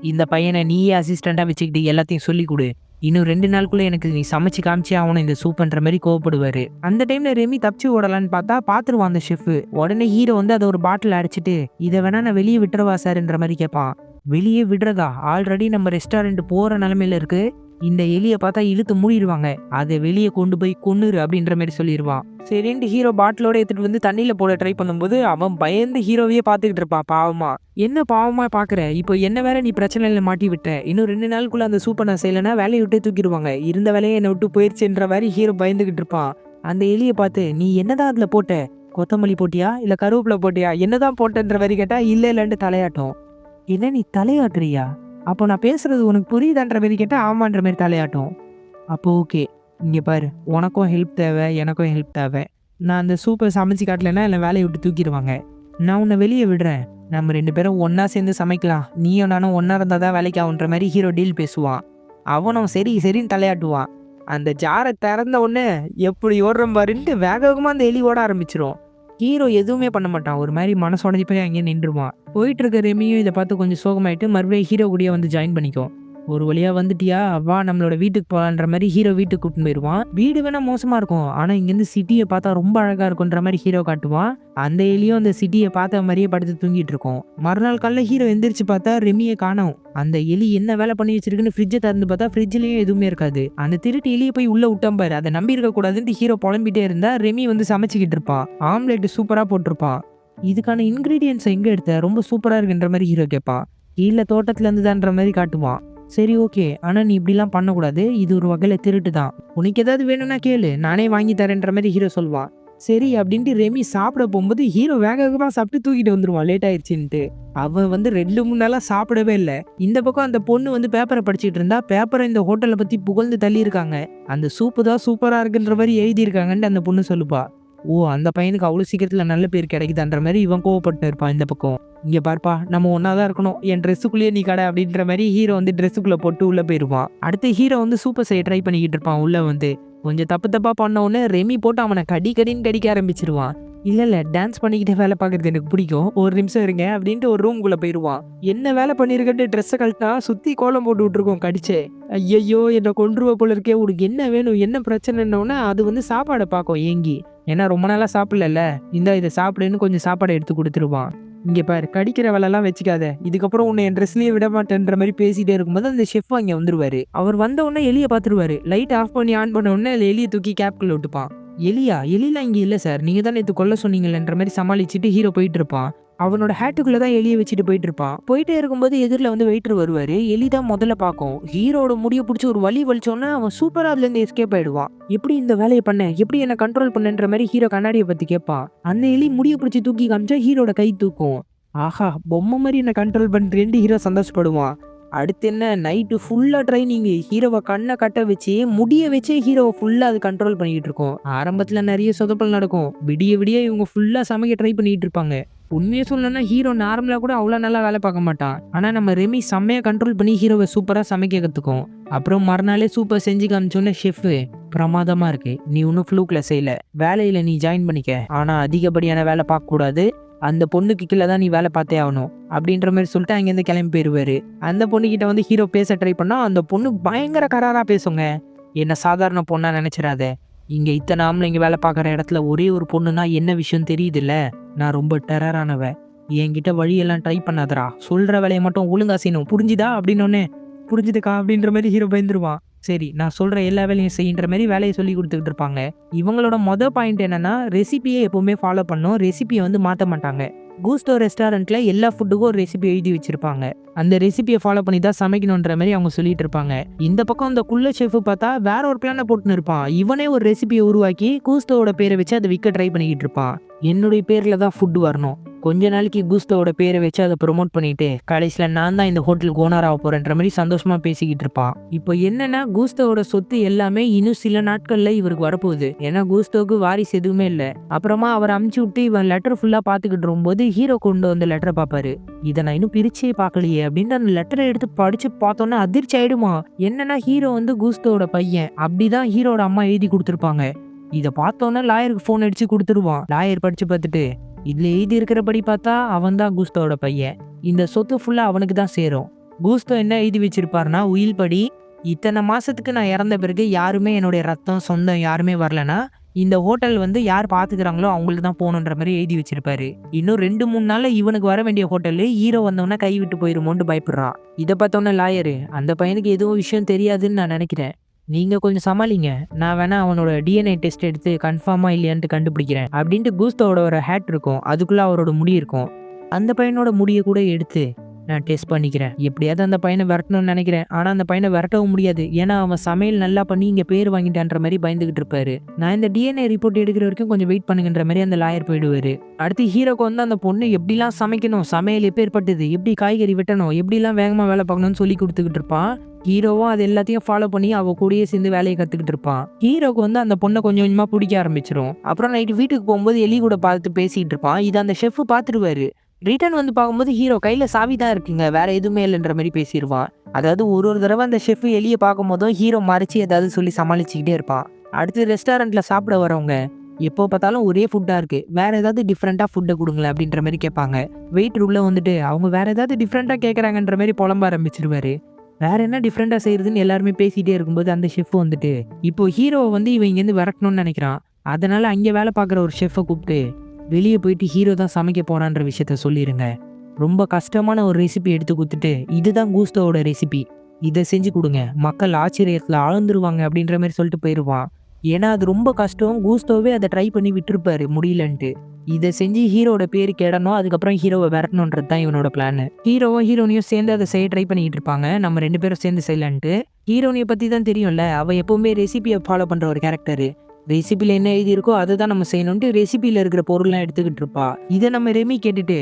இந்த பையன நீயே அசிஸ்டன்ட்டா வச்சுக்கிட்டு எல்லாத்தையும் சொல்லிக் குடு. இன்னும் 2 நாளுக்குள்ள எனக்கு நீ சமைச்சு காமிச்சே ஆவணும் இந்த சூப்ன்ற" மாரி கோவப்படுவாரு. அந்த டைம்ல ரெமி தப்பிச்சு ஓடலான்னு பார்த்தா பார்த்துருவான் அந்த செஃப். உடனே ஹீரோ வந்து அத ஒரு பாட்டில்ல அடைச்சிட்டு, "இத வேணா நான் வெளிய விட்டுறவா சார்ன்ற" மாரி கேட்பான். "வெளியே விடுறதா? ஆல்ரெடி நம்ம ரெஸ்டாரண்ட் போற நிலைமையில இருக்கு. இந்த எலிய பார்த்தா இழுத்து மூடிருவாங்க. அத வெளிய கொண்டு போய் கொன்னுரு" அப்படின்ற மாரி சொல்லிருவான். சரின்ட்டு ஹீரோ பாட்டிலோட எடுத்துட்டு வந்து தண்ணீல போட ட்ரை பண்ணும்போது அவன் பயந்து ஹீரோவையே பார்த்துக்கிட்டு இருப்பான் பாவமா. "என்ன பாவமா பார்க்குற? இப்போ என்ன வேற நீ பிரச்சனையில மாட்டி விட்ட. இன்னும் 2 நாளுக்குள்ள அந்த சூப்ப நான் செய்யலன்னா வேலைய விட்டே தூக்கிருவாங்க. இருந்த வேலையே என்ன விட்டு போயிருச்சுன்ற" மாரி ஹீரோ பயந்துகிட்டு இருப்பான். அந்த எலிய பார்த்து, "நீ என்னதான் அதுல போட்ட? கொத்தமல்லி போட்டியா? இல்ல கருவேப்பில போட்டியா? என்னதான் போட்டன்ற" மாரி கேட்டா, "இல்ல இல்லன்ட்டு" தலையாட்டும். "என்ன நீ தலையாட்டுறியா? அப்போ நான் பேசுறது உனக்கு புரியுதான்ற" மாரி கேட்டா, "ஆமான்ற" மாரி தலையாட்டும். "அப்போ ஓகே. இங்க பாரு, உனக்கும் ஹெல்ப் தேவை, எனக்கும் ஹெல்ப் தேவை. நான் அந்த சூப்ப சமைச்சு காட்டலன்னா என்ன வேலைய விட்டு தூக்கிருவாங்க. நான் உன்ன வெளிய விடுறேன். நம்ம 2 பேரும் ஒண்ணா சேர்ந்து சமைக்கலாம். நீயும் நானும் ஒண்ணா இருந்தா தான் வேலைக்கு ஆகுன்ற" மாரி ஹீரோ டீல் பேசுவான். அவனும் சரி சரின்னு தலையாட்டுவான். அந்த ஜார திறந்த உடனே எப்படி ஓடுறோம் பாருன்ட்டு வேக வேகமா அந்த எலி ஓட ஆரம்பிச்சுரும். ஹீரோ எதுவுமே பண்ண மாட்டான். ஒரு மாரி மனசு உடைஞ்சு போய் அங்கேயே நின்றுவான். போயிட்டு இருக்க ரெமியும் இத பார்த்து கொஞ்சம் சோகமாயிட்டு மறுபடியும் ஹீரோ கூடயே வந்து ஜாயின் பண்ணிக்கும். "ஒரு வழியா வந்துட்டியா? வா நம்மளோட வீட்டுக்கு போலான்ற" மாரி ஹீரோ வீட்டுக்கு கூட்டின்னு போயிருவான். வீடு வேணா மோசமா இருக்கும். ஆனா இங்கேருந்து சிட்டிய பார்த்தா ரொம்ப அழகா இருக்குன்ற மாரி ஹீரோ காட்டுவான். அந்த எலியும் அந்த சிட்டிய பார்த்த மாரியே படுத்து தூங்கிட்டு இருக்கும். மறுநாள் காலைல ஹீரோ எந்திரிச்சு பார்த்தா ரெமிய காணோம். அந்த எலி என்ன வேலை பண்ணி வச்சிருக்குன்னு ஃப்ரிட்ஜ திறந்து பார்த்தா ஃப்ரிட்ஜ்லயும் எதுவுமே இருக்காது. அந்த திருட்டு எலிய போய் உள்ள விட்டான் பாரு. அத நம்பி இருக்க கூடாதுன்ட்டு ஹீரோ புலம்பிட்டே இருந்தா ரெமி வந்து சமைச்சுக்கிட்டு இருப்பான். ஆம்லெட் சூப்பரா போட்டிருப்பான். "இதுக்கான இன்கிரீடியன்ட்ஸ் எங்க எடுத்த? ரொம்ப சூப்பரா இருக்குன்ற" மாரி ஹீரோ கேட்பான். "கீழ தோட்டத்துல இருந்துதான்ற" மாரி காட்டுவான். "சரி ஓகே. ஆனா நீ இப்படிலாம் பண்ணக்கூடாது. இது ஒரு வகையில திருட்டு தான். உனக்கு ஏதாவது வேணும்னா கேளு. நானே வாங்கி தரேன்ற" மாரி ஹீரோ சொல்வான். சரி அப்படின்ட்டு ரெமி சாப்பிட போகும்போது ஹீரோ வேக வேகமா சாப்பிட்டு தூக்கிட்டு வந்துருவான் லேட் ஆயிடுச்சுன்ட்டு. அவன் வந்து 2, 3 நாளா சாப்பிடவே இல்ல. இந்த பக்கம் அந்த பொண்ணு வந்து பேப்பர படிச்சுட்டு இருந்தா, பேப்பர இந்த ஹோட்டல பத்தி புகழ்ந்து தள்ளியிருக்காங்க. அந்த சூப்பு தான் சூப்பரா இருக்குன்ற மாரி எழுதியிருக்காங்கன்ட்டு அந்த பொண்ணு சொல்லுப்பா. ஓ! அந்த பையனுக்கு அவ்வளோ சீக்கிரத்துல நல்ல பேர் கிடைக்குதான்ற மாரி இவன் கோவப்பட்டு இருப்பான் இந்த பக்கம். "இங்க பாருப்பா, நம்ம ஒண்ணா தான் இருக்கணும். என் ட்ரெஸ்ஸுக்குள்ளேயே நீ கட" அப்படின்ற மாரி ஹீரோ வந்து ட்ரெஸ்ஸுக்குள்ள போட்டு உள்ள போயிருவான். அடுத்து ஹீரோ வந்து சூப்பர் செய்ய ட்ரை பண்ணிக்கிட்டு இருப்பான் உள்ள வந்து. கொஞ்சம் தப்பு தப்பா பண்ண உடனே ரெமி போட்டு அவன கடி கடின்னு கடிக்க ஆரம்பிச்சுருவான். "இல்ல இல்ல டான்ஸ் பண்ணிக்கிட்டே வேலை பார்க்குறது எனக்கு பிடிக்கும். ஒரு நிமிஷம் இருங்க" அப்படின்ட்டு ஒரு ரூம்குள்ள போயிருவான். என்ன வேலை பண்ணியிருக்கன்ட்டு ட்ரெஸ்ஸ கழட்டினா சுத்தி கோலம் போட்டு விட்டுருக்கும் கடிச்சே. ஐயையோ! என்ன கொன்றுவ போல இருக்கே! உனக்கு என்ன வேணும்? என்ன பிரச்சனைன்னோனே அது வந்து சாப்பாட பார்க்கும் ஏங்கி. ஏன்னா ரொம்ப நாளா சாப்பிடலல்ல. "இந்தா இத சாப்பிடுன்னு" கொஞ்சம் சாப்பாட எடுத்து குடுத்துருவான். "இங்க பாரு, கடிக்கிற வேலைலாம் வச்சுக்காத. இதுக்கப்புறம் உன்ன என் ட்ரெஸ்லயே விட மாட்டேன்ற" மாரி பேசிட்டே இருக்கும்போது அந்த செஃப் அங்க வந்துருவாரு. அவர் வந்த உடனே எலிய பார்த்துருவாரு. லைட் ஆஃப் பண்ணி ஆன் பண்ண உடனே அந்த எலிய தூக்கி கேப்குள்ள விட்டுப்பான். "எலியா? எலிலாம் இங்க இல்ல சார். நீங்க தான் நேத்து கொல்ல சொன்னீங்கல்லன்ற" மாரி சமாளிச்சுட்டு ஹீரோ போயிட்டு இருப்பான். அவனோட ஹேட்டுக்குள்ள தான் எலிய வச்சுட்டு போயிட்டு இருப்பான். போயிட்டே இருக்கும்போது எதிர்ல வந்து வெயிட்டர் வருவாரு. எலி தான் முதல்ல பார்க்கும். ஹீரோவோட முடிய புடிச்சு ஒரு வலி வலிச்சோனே அவன் சூப்பரா அதுலேருந்து எஸ்கேப் ஆயிடுவான். "எப்படி இந்த வேலைய பண்ண? எப்படி என்ன கண்ட்ரோல் பண்ணன்ற" மாரி ஹீரோ கண்ணாடிய பார்த்து கேட்பான். அந்த எலி முடிய புடிச்சு தூக்கி காமிச்சா ஹீரோட கை தூக்கும். "ஆஹா! பொம்மை மாரி என்ன கண்ட்ரோல் பண்றியேன்ட்டு" ஹீரோ சந்தோஷப்படுவான். அடுத்து என்ன நைட்டு ஃபுல்லா ட்ரைனிங்கு. ஹீரோவ கண்ண கட்ட வச்சு, முடிய வச்சே ஹீரோவ ஃபுல்லா அது கண்ட்ரோல் பண்ணிக்கிட்டு இருக்கும். ஆரம்பத்துல நெறைய சொதப்பல் நடக்கும். விடிய விடிய இவங்க ஃபுல்லா சமைக்க ட்ரை பண்ணிட்டு இருப்பாங்க. உண்மையை சொல்லணும்னா ஹீரோ நார்மலாக கூட அவ்வளோ நல்லா வேலை பார்க்க மாட்டான். ஆனால் நம்ம ரெமி செம்மையாக கண்ட்ரோல் பண்ணி ஹீரோவை சூப்பராக சமைக்க கற்றுக்கும். அப்புறம் மறுநாளே சூப்பர் செஞ்சு காமிச்சோன்னே ஷெஃப்பு பிரமாதமாக இருக்கு, நீ இன்னும் ஃப்ளூக்கில் செய்யல, வேலையில் நீ ஜாயின் பண்ணிக்க, ஆனால் அதிகப்படியான வேலை பார்க்கக்கூடாது, அந்த பொண்ணுக்கு கீழே தான் நீ வேலை பார்த்தே ஆகணும் அப்படின்ற மாதிரி சொல்லிட்டு அங்கேருந்து கிளம்பி போயிடுவாரு. அந்த பொண்ணுக்கிட்ட வந்து ஹீரோ பேச ட்ரை பண்ணால் அந்த பொண்ணு பயங்கர கராராக பேசுங்க. என்ன சாதாரண பொண்ணா நினச்சிடாத, இங்கே இத்தனை ஆம்பளைங்க வேலை பார்க்குற இடத்துல ஒரே ஒரு பொண்ணுனா என்ன விஷயம் தெரியுதுல்ல, நான் ரொம்ப டெரரானவ, என்கிட்ட வழியெல்லாம் ட்ரை பண்ணாதரா, சொல்கிற வேலையை மட்டும் ஒழுங்கா செய்யணும், புரிஞ்சுதா அப்படின்னோடனே புரிஞ்சுதுக்கா அப்படின்ற மாதிரி ஹீரோ பயந்துருவான். சரி நான் சொல்கிற எல்லா வேலையும் செய்கின்ற மாதிரி வேலையை சொல்லி கொடுத்துக்கிட்டு இருப்பாங்க. இவங்களோட பாயிண்ட் என்னன்னா ரெசிபியை எப்போவுமே ஃபாலோ பண்ணணும், ரெசிபியை வந்து மாற்ற மாட்டாங்க. கூஸ்டோ ரெஸ்டாரண்ட்டில் எல்லா ஃபுட்டுக்கும் ஒரு ரெசிபி எழுதி வச்சுருப்பாங்க. அந்த ரெசிபியை ஃபாலோ பண்ணி தான் சமைக்கணுன்ற மாதிரி அவங்க சொல்லிட்டு இருப்பாங்க. இந்த பக்கம் அந்த குள்ள ஷெஃப் பார்த்தா வேற ஒரு பிளானை போட்டுன்னு இருப்பான். இவனே ஒரு ரெசிபியை உருவாக்கி கூஸ்டோவோட பேரை வச்சு அதை விற்க ட்ரை பண்ணிக்கிட்டு இருப்பான். என்னுடைய பேரில் தான் ஃபுட்டு வரணும், கொஞ்ச நாளைக்கு கூஸ்டோவோட பேரை வச்சு அதை ப்ரொமோட் பண்ணிட்டு கடைசியில் நான் தான் இந்த ஹோட்டலுக்கு ஓனர் ஆக போறேன்ற மாதிரி சந்தோஷமா பேசிக்கிட்டு இருப்பான். இப்போ என்னன்னா கூஸ்டோவோட சொத்து எல்லாமே இன்னும் சில நாட்கள்ல இவருக்கு வரப்போகுது. ஏன்னா கூஸ்டோவுக்கு வாரிசு எதுவுமே இல்லை. அப்புறமா அவர் அமுச்சு விட்டு இவன் லெட்டர் ஃபுல்லா பார்த்துக்கிட்டு இருக்கும்போது ஹீரோ கொண்டு வந்து லெட்டரை பார்ப்பாரு. இதை நான் இன்னும் பிரிச்சே பார்க்கலையே அப்படின்ட்டு அந்த லெட்டரை எடுத்து படிச்சு பார்த்தோன்னா அதிர்ச்சி ஆயிடுமா. என்னன்னா ஹீரோ வந்து கூஸ்டோவோட பையன், அப்படிதான் ஹீரோட அம்மா எழுதி கொடுத்துருப்பாங்க. இதை பார்த்தோன்னா லாயருக்கு ஃபோன் அடிச்சு கொடுத்துருவான். லாயர் படிச்சு பார்த்துட்டு இதுல எழுதி இருக்கிறபடி பார்த்தா அவன் தான் கூஸ்டோவோட பையன், இந்த சொத்து ஃபுல்லா அவனுக்கு தான் சேரும். கூஸ்டோ என்ன எழுதி வச்சிருப்பாருன்னா உயில் படி இத்தனை மாசத்துக்கு நான் இறந்த பிறகு யாருமே என்னுடைய ரத்தம் சொந்தம் யாருமே வரலன்னா இந்த ஹோட்டல் வந்து யார் பாத்துக்கிறாங்களோ அவங்களுக்கு தான் போகணுன்ற மாதிரி எழுதி வச்சிருப்பாரு. இன்னும் 2-3 நாள்ல இவனுக்கு வர வேண்டிய ஹோட்டலு ஹீரோ வந்தவொன்னே கை விட்டு போயிருமோன்னு பயப்படுறான். இதை பார்த்தோன்னே லாயரு அந்த பையனுக்கு எதுவும் விஷயம் தெரியாதுன்னு நான் நினைக்கிறேன், நீங்கள் கொஞ்சம் சமாளிங்க, நான் வேணா அவனோட டிஎன்ஏ டெஸ்ட் எடுத்து கன்ஃபார்மாக இல்லையான்ட்டு கண்டுபிடிக்கிறேன் அப்படின்ட்டு கூஸ்டோவோட ஒரு ஹேட் இருக்கும், அதுக்குள்ளே அவரோட முடி இருக்கும். அந்த பையனோட முடியை கூட எடுத்து நான் டெஸ்ட் பண்ணிக்கிறேன், எப்படியாவது அந்த பையனை விரட்டணும்னு நினைக்கிறேன். ஆனால் அந்த பையனை விரட்டவும் முடியாது, ஏன்னா அவன் சமையல் நல்லா பண்ணி இங்கே பேர் வாங்கிட்டான்ற மாதிரி பயந்துகிட்டு இருப்பாரு. நான் இந்த டிஎன்ஏ ரிப்போர்ட் எடுக்கிற வரைக்கும் கொஞ்சம் வெயிட் பண்ணுங்கன்ற மாதிரி அந்த லாயர் போயிடுவாரு. அடுத்து ஹீரோக்கு வந்து அந்த பொண்ணு எப்படிலாம் சமைக்கணும், சமையல் எப்பேற்பட்டது, எப்படி காய்கறி வெட்டணும், எப்படிலாம் வேகமாக வேலை பார்க்கணும்னு சொல்லி கொடுத்துக்கிட்டு இருப்பான். ஹீரோவும் அது எல்லாத்தையும் ஃபாலோ பண்ணி அவ கூடயே சேர்ந்து வேலையை கற்றுக்கிட்டு இருப்பான். ஹீரோக்கு வந்து அந்த பொண்ணை கொஞ்சம் கொஞ்சமாக பிடிக்க ஆரம்பிச்சிடும். அப்புறம் நைட்டு வீட்டுக்கு போகும்போது எலி கூட பார்த்து பேசிகிட்டு இருப்பான். இதை அந்த ஷெஃப் பார்த்துருவாரு. ரிட்டர்ன் வந்து பார்க்கும்போது ஹீரோ கையில் சாவி தான் இருக்குங்க, வேற எதுவுமே இல்லைன்ற மாதிரி பேசிடுவான். அதாவது ஒரு தடவை அந்த ஷெஃப் எலியை பார்க்கும் போதும் ஹீரோ மறைச்சி ஏதாவது சொல்லி சமாளிச்சுக்கிட்டே இருப்பான். அடுத்து ரெஸ்டாரண்ட்டில் சாப்பிட வரவங்க எப்போ பார்த்தாலும் ஒரே ஃபுட்டாக இருக்குது, வேற ஏதாவது டிஃப்ரெண்ட்டாக ஃபுட்டை கொடுங்களேன் அப்படின்ற மாதிரி கேட்பாங்க. வெயிட்டர் உள்ளே வந்துட்டு அவங்க வேற ஏதாவது டிஃப்ரெண்ட்டாக கேட்குறாங்கன்ற மாதிரி புலம்ப ஆரம்பிச்சிருவாரு. வேற என்ன டிஃப்ரெண்ட்டாக செய்யறதுன்னு எல்லாருமே பேசிகிட்டே இருக்கும்போது அந்த ஷெஃப் வந்துட்டு இப்போ ஹீரோவை வந்து இவன் இங்கேருந்து விரட்டணும்னு நினைக்கிறான். அதனால அங்கே வேலை பார்க்குற ஒரு ஷெஃப்பை கூப்பிட்டு வெளியே போயிட்டு ஹீரோ தான் சமைக்க போறான்ற விஷயத்த சொல்லிடுங்க, ரொம்ப கஷ்டமான ஒரு ரெசிபி எடுத்து கொடுத்துட்டு இதுதான் கூஸ்டோவோட ரெசிபி, இதை செஞ்சு கொடுங்க, மக்கள் ஆச்சரியத்தில் ஆழ்ந்துருவாங்க அப்படின்ற மாதிரி சொல்லிட்டு போயிடுவான். ஏன்னா அது ரொம்ப கஷ்டம், கூஸ்டோவே அதை ட்ரை பண்ணி விட்டுருப்பாரு முடியலன்ட்டு. இதை செஞ்சு ஹீரோட பேரு கேடணும், அதுக்கப்புறம் ஹீரோவை விரட்டணுன்றது தான் இவனோட பிளான். ஹீரோவும் ஹீரோனியும் சேர்ந்து அதை செய்ய ட்ரை பண்ணிட்டு இருப்பாங்க, நம்ம 2 பேரும் சேர்ந்து செய்யலான்ட்டு. ஹீரோனியை பற்றி தான் தெரியும்ல, அவள் எப்போவுமே ரெசிபியை ஃபாலோ பண்ணுற ஒரு கேரக்டரு. ரெசிபியில் என்ன எழுதி இருக்கோ அதை தான் நம்ம செய்யணும்ட்டு ரெசிபியில் இருக்கிற பொருள்லாம் எடுத்துக்கிட்டு இருப்பா. இதை நம்ம ரெமி கேட்டுட்டு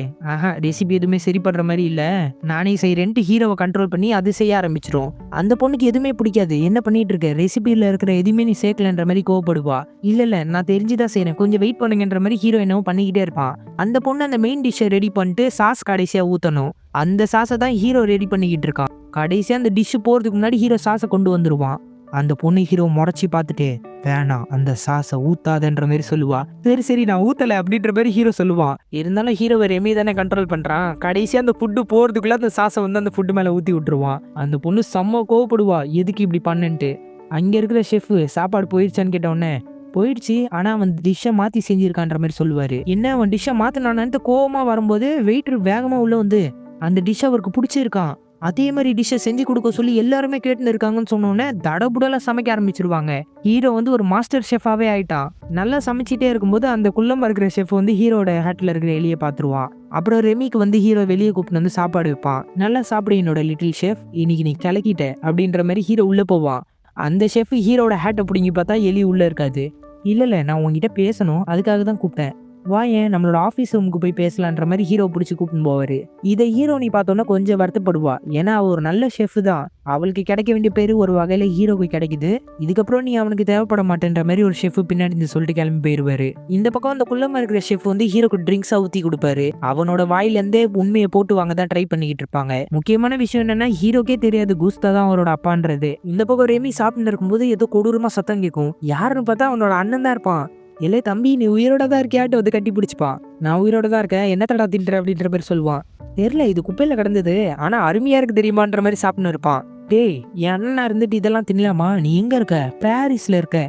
ரெசிபி எதுவுமே சரிப்படுற மாதிரி இல்லை, நானே செய்கிறேன்ட்டு ஹீரோவை கண்ட்ரோல் பண்ணி அது செய்ய ஆரம்பிச்சிடும். அந்த பொண்ணுக்கு எதுவுமே பிடிக்காது, என்ன பண்ணிட்டு இருக்க, ரெசிபியில் இருக்கிற எதுவுமே நீ சேர்க்கலன்ற மாதிரி கோவப்படுவா. இல்லை நான் தெரிஞ்சுதான் செய்யறேன், கொஞ்சம் வெயிட் பண்ணுங்கன்ற மாதிரி ஹீரோ என்னவோ பண்ணிக்கிட்டே இருப்பான். அந்த பொண்ணு அந்த மெயின் டிஷ்ஷை ரெடி பண்ணிட்டு சாஸ் கடைசியாக ஊற்றணும், அந்த சாஸை தான் ஹீரோ ரெடி பண்ணிக்கிட்டு இருக்கான். கடைசியாக அந்த டிஷ்ஷு போகிறதுக்கு முன்னாடி ஹீரோ சாஸை கொண்டு வந்துடுவான். அந்த பொண்ணு ஹீரோ முறைச்சி பார்த்துட்டு வேணாம் அந்த சாஸை ஊத்தாதன்ற மாதிரி சொல்லுவா. சரி நான் ஊத்தலை அப்படின்ற மாதிரி ஹீரோ சொல்லுவான். இருந்தாலும் ஹீரோவை ரெமி தானே கண்ட்ரோல் பண்ணுறான். கடைசியாக அந்த ஃபுட்டு போகிறதுக்குள்ள அந்த சாஸை வந்து அந்த ஃபுட்டு மேலே ஊற்றி விட்டுருவான். அந்த பொண்ணு செம்ம கோவப்படுவா, எதுக்கு இப்படி பண்ணுன்ட்டு. அங்கே இருக்கிற ஷெஃப் சாப்பாடு போயிடுச்சான்னு கேட்டவுடனே போயிடுச்சு, ஆனால் அவன் டிஷ்ஷை மாற்றி செஞ்சிருக்கான்ற மாதிரி சொல்லுவார். என்ன அவன் டிஷ்ஷை மாற்றினான்ட்டு கோவமாக வரும்போது வெயிட்டர் வேகமாக உள்ள வந்து அந்த டிஷ் அவருக்கு பிடிச்சிருக்கான், அதே மாதிரி டிஷ்ஷை செஞ்சு கொடுக்க சொல்லி எல்லாருமே கேட்டுன்னு இருக்காங்கன்னு சொன்னோன்னே தடபுடலாம் சமைக்க ஆரம்பிச்சிருவாங்க. ஹீரோ வந்து ஒரு மாஸ்டர் ஷெஃபாகவே ஆயிட்டான். நல்லா சமைச்சிட்டே இருக்கும்போது அந்த குள்ளமாக இருக்கிற ஷெஃப் வந்து ஹீரோட ஹேட்டில் இருக்கிற எலியை பார்த்துருவான். அப்புறம் ரெமிக்கு வந்து ஹீரோ வெளியே கூப்பிட்டு வந்து சாப்பாடு வைப்பான். நல்லா சாப்பிடு என்னோட லிட்டில் ஷெஃப், இன்னைக்கு நீ கிளக்கிட்ட அப்படின்ற மாதிரி ஹீரோ உள்ளே போவான். அந்த ஷெஃப் ஹீரோட ஹேட்டை பிடிங்கி பார்த்தா எலி உள்ளே இருக்காது. இல்லை நான் உங்ககிட்ட பேசணும், அதுக்காக தான் கூப்பிட்டேன், வாயேன் நம்மளோட ஆஃபீஸ் ரூமுக்கு போய் பேசலான்ற மாதிரி ஹீரோ பிடிச்சி கூப்பிட்டு போவாரு. இதை ஹீரோனி பார்த்தோன்னா கொஞ்சம் வருத்தப்படுவா. ஏன்னா அவ ஒரு நல்ல ஷெஃப் தான். அவளுக்கு கிடைக்க வேண்டிய பேரு ஒரு வகையில ஹீரோக்கு கிடைக்குது. இதுக்கப்புறம் நீ அவனுக்கு தேவைப்பட மாட்டேன்ற மாதிரி ஒரு ஷெஃப் பின்னாடி இருந்து சொல்லிட்டு கிளம்பி போயிருவாரு. இந்த பக்கம் அந்த குள்ளமா இருக்கிற ஷெஃப் வந்து ஹீரோக்கு ட்ரிங்க்ஸா ஊத்தி கொடுப்பாரு. அவனோட வாயில இருந்தே உண்மையை போட்டு வாங்க தான் ட்ரை பண்ணிக்கிட்டு இருப்பாங்க. முக்கியமான விஷயம் என்னன்னா ஹீரோக்கே தெரியாது குஸ்தா தான் அவரோட அப்பான்றது. இந்த பக்கம் ரெமி சாப்பிட்டு இருக்கும்போது ஏதோ கொடூரமா சத்தம் கேட்கும். யாருன்னு பார்த்தா அவனோட அண்ணன் தான் இருப்பான். இல்லை தம்பி நீ உயிரோட தான் இருக்கியாட்டு வந்து கட்டி பிடிச்சிப்பான். நான் உயிரோட தான் இருக்கேன், என்ன தடா தின்ற அப்படின்ற மாதிரி சொல்லுவான். தெரியல இது குப்பையில கிடந்தது, ஆனா அருமையா இருக்கு தெரியுமான்ற மாதிரி சாப்பிட்டு இருப்பான். டேய் என் அண்ணனா இருந்துட்டு இதெல்லாம் தின்னலாமா? நீ எங்க இருக்க? பாரிஸ்ல இருக்க,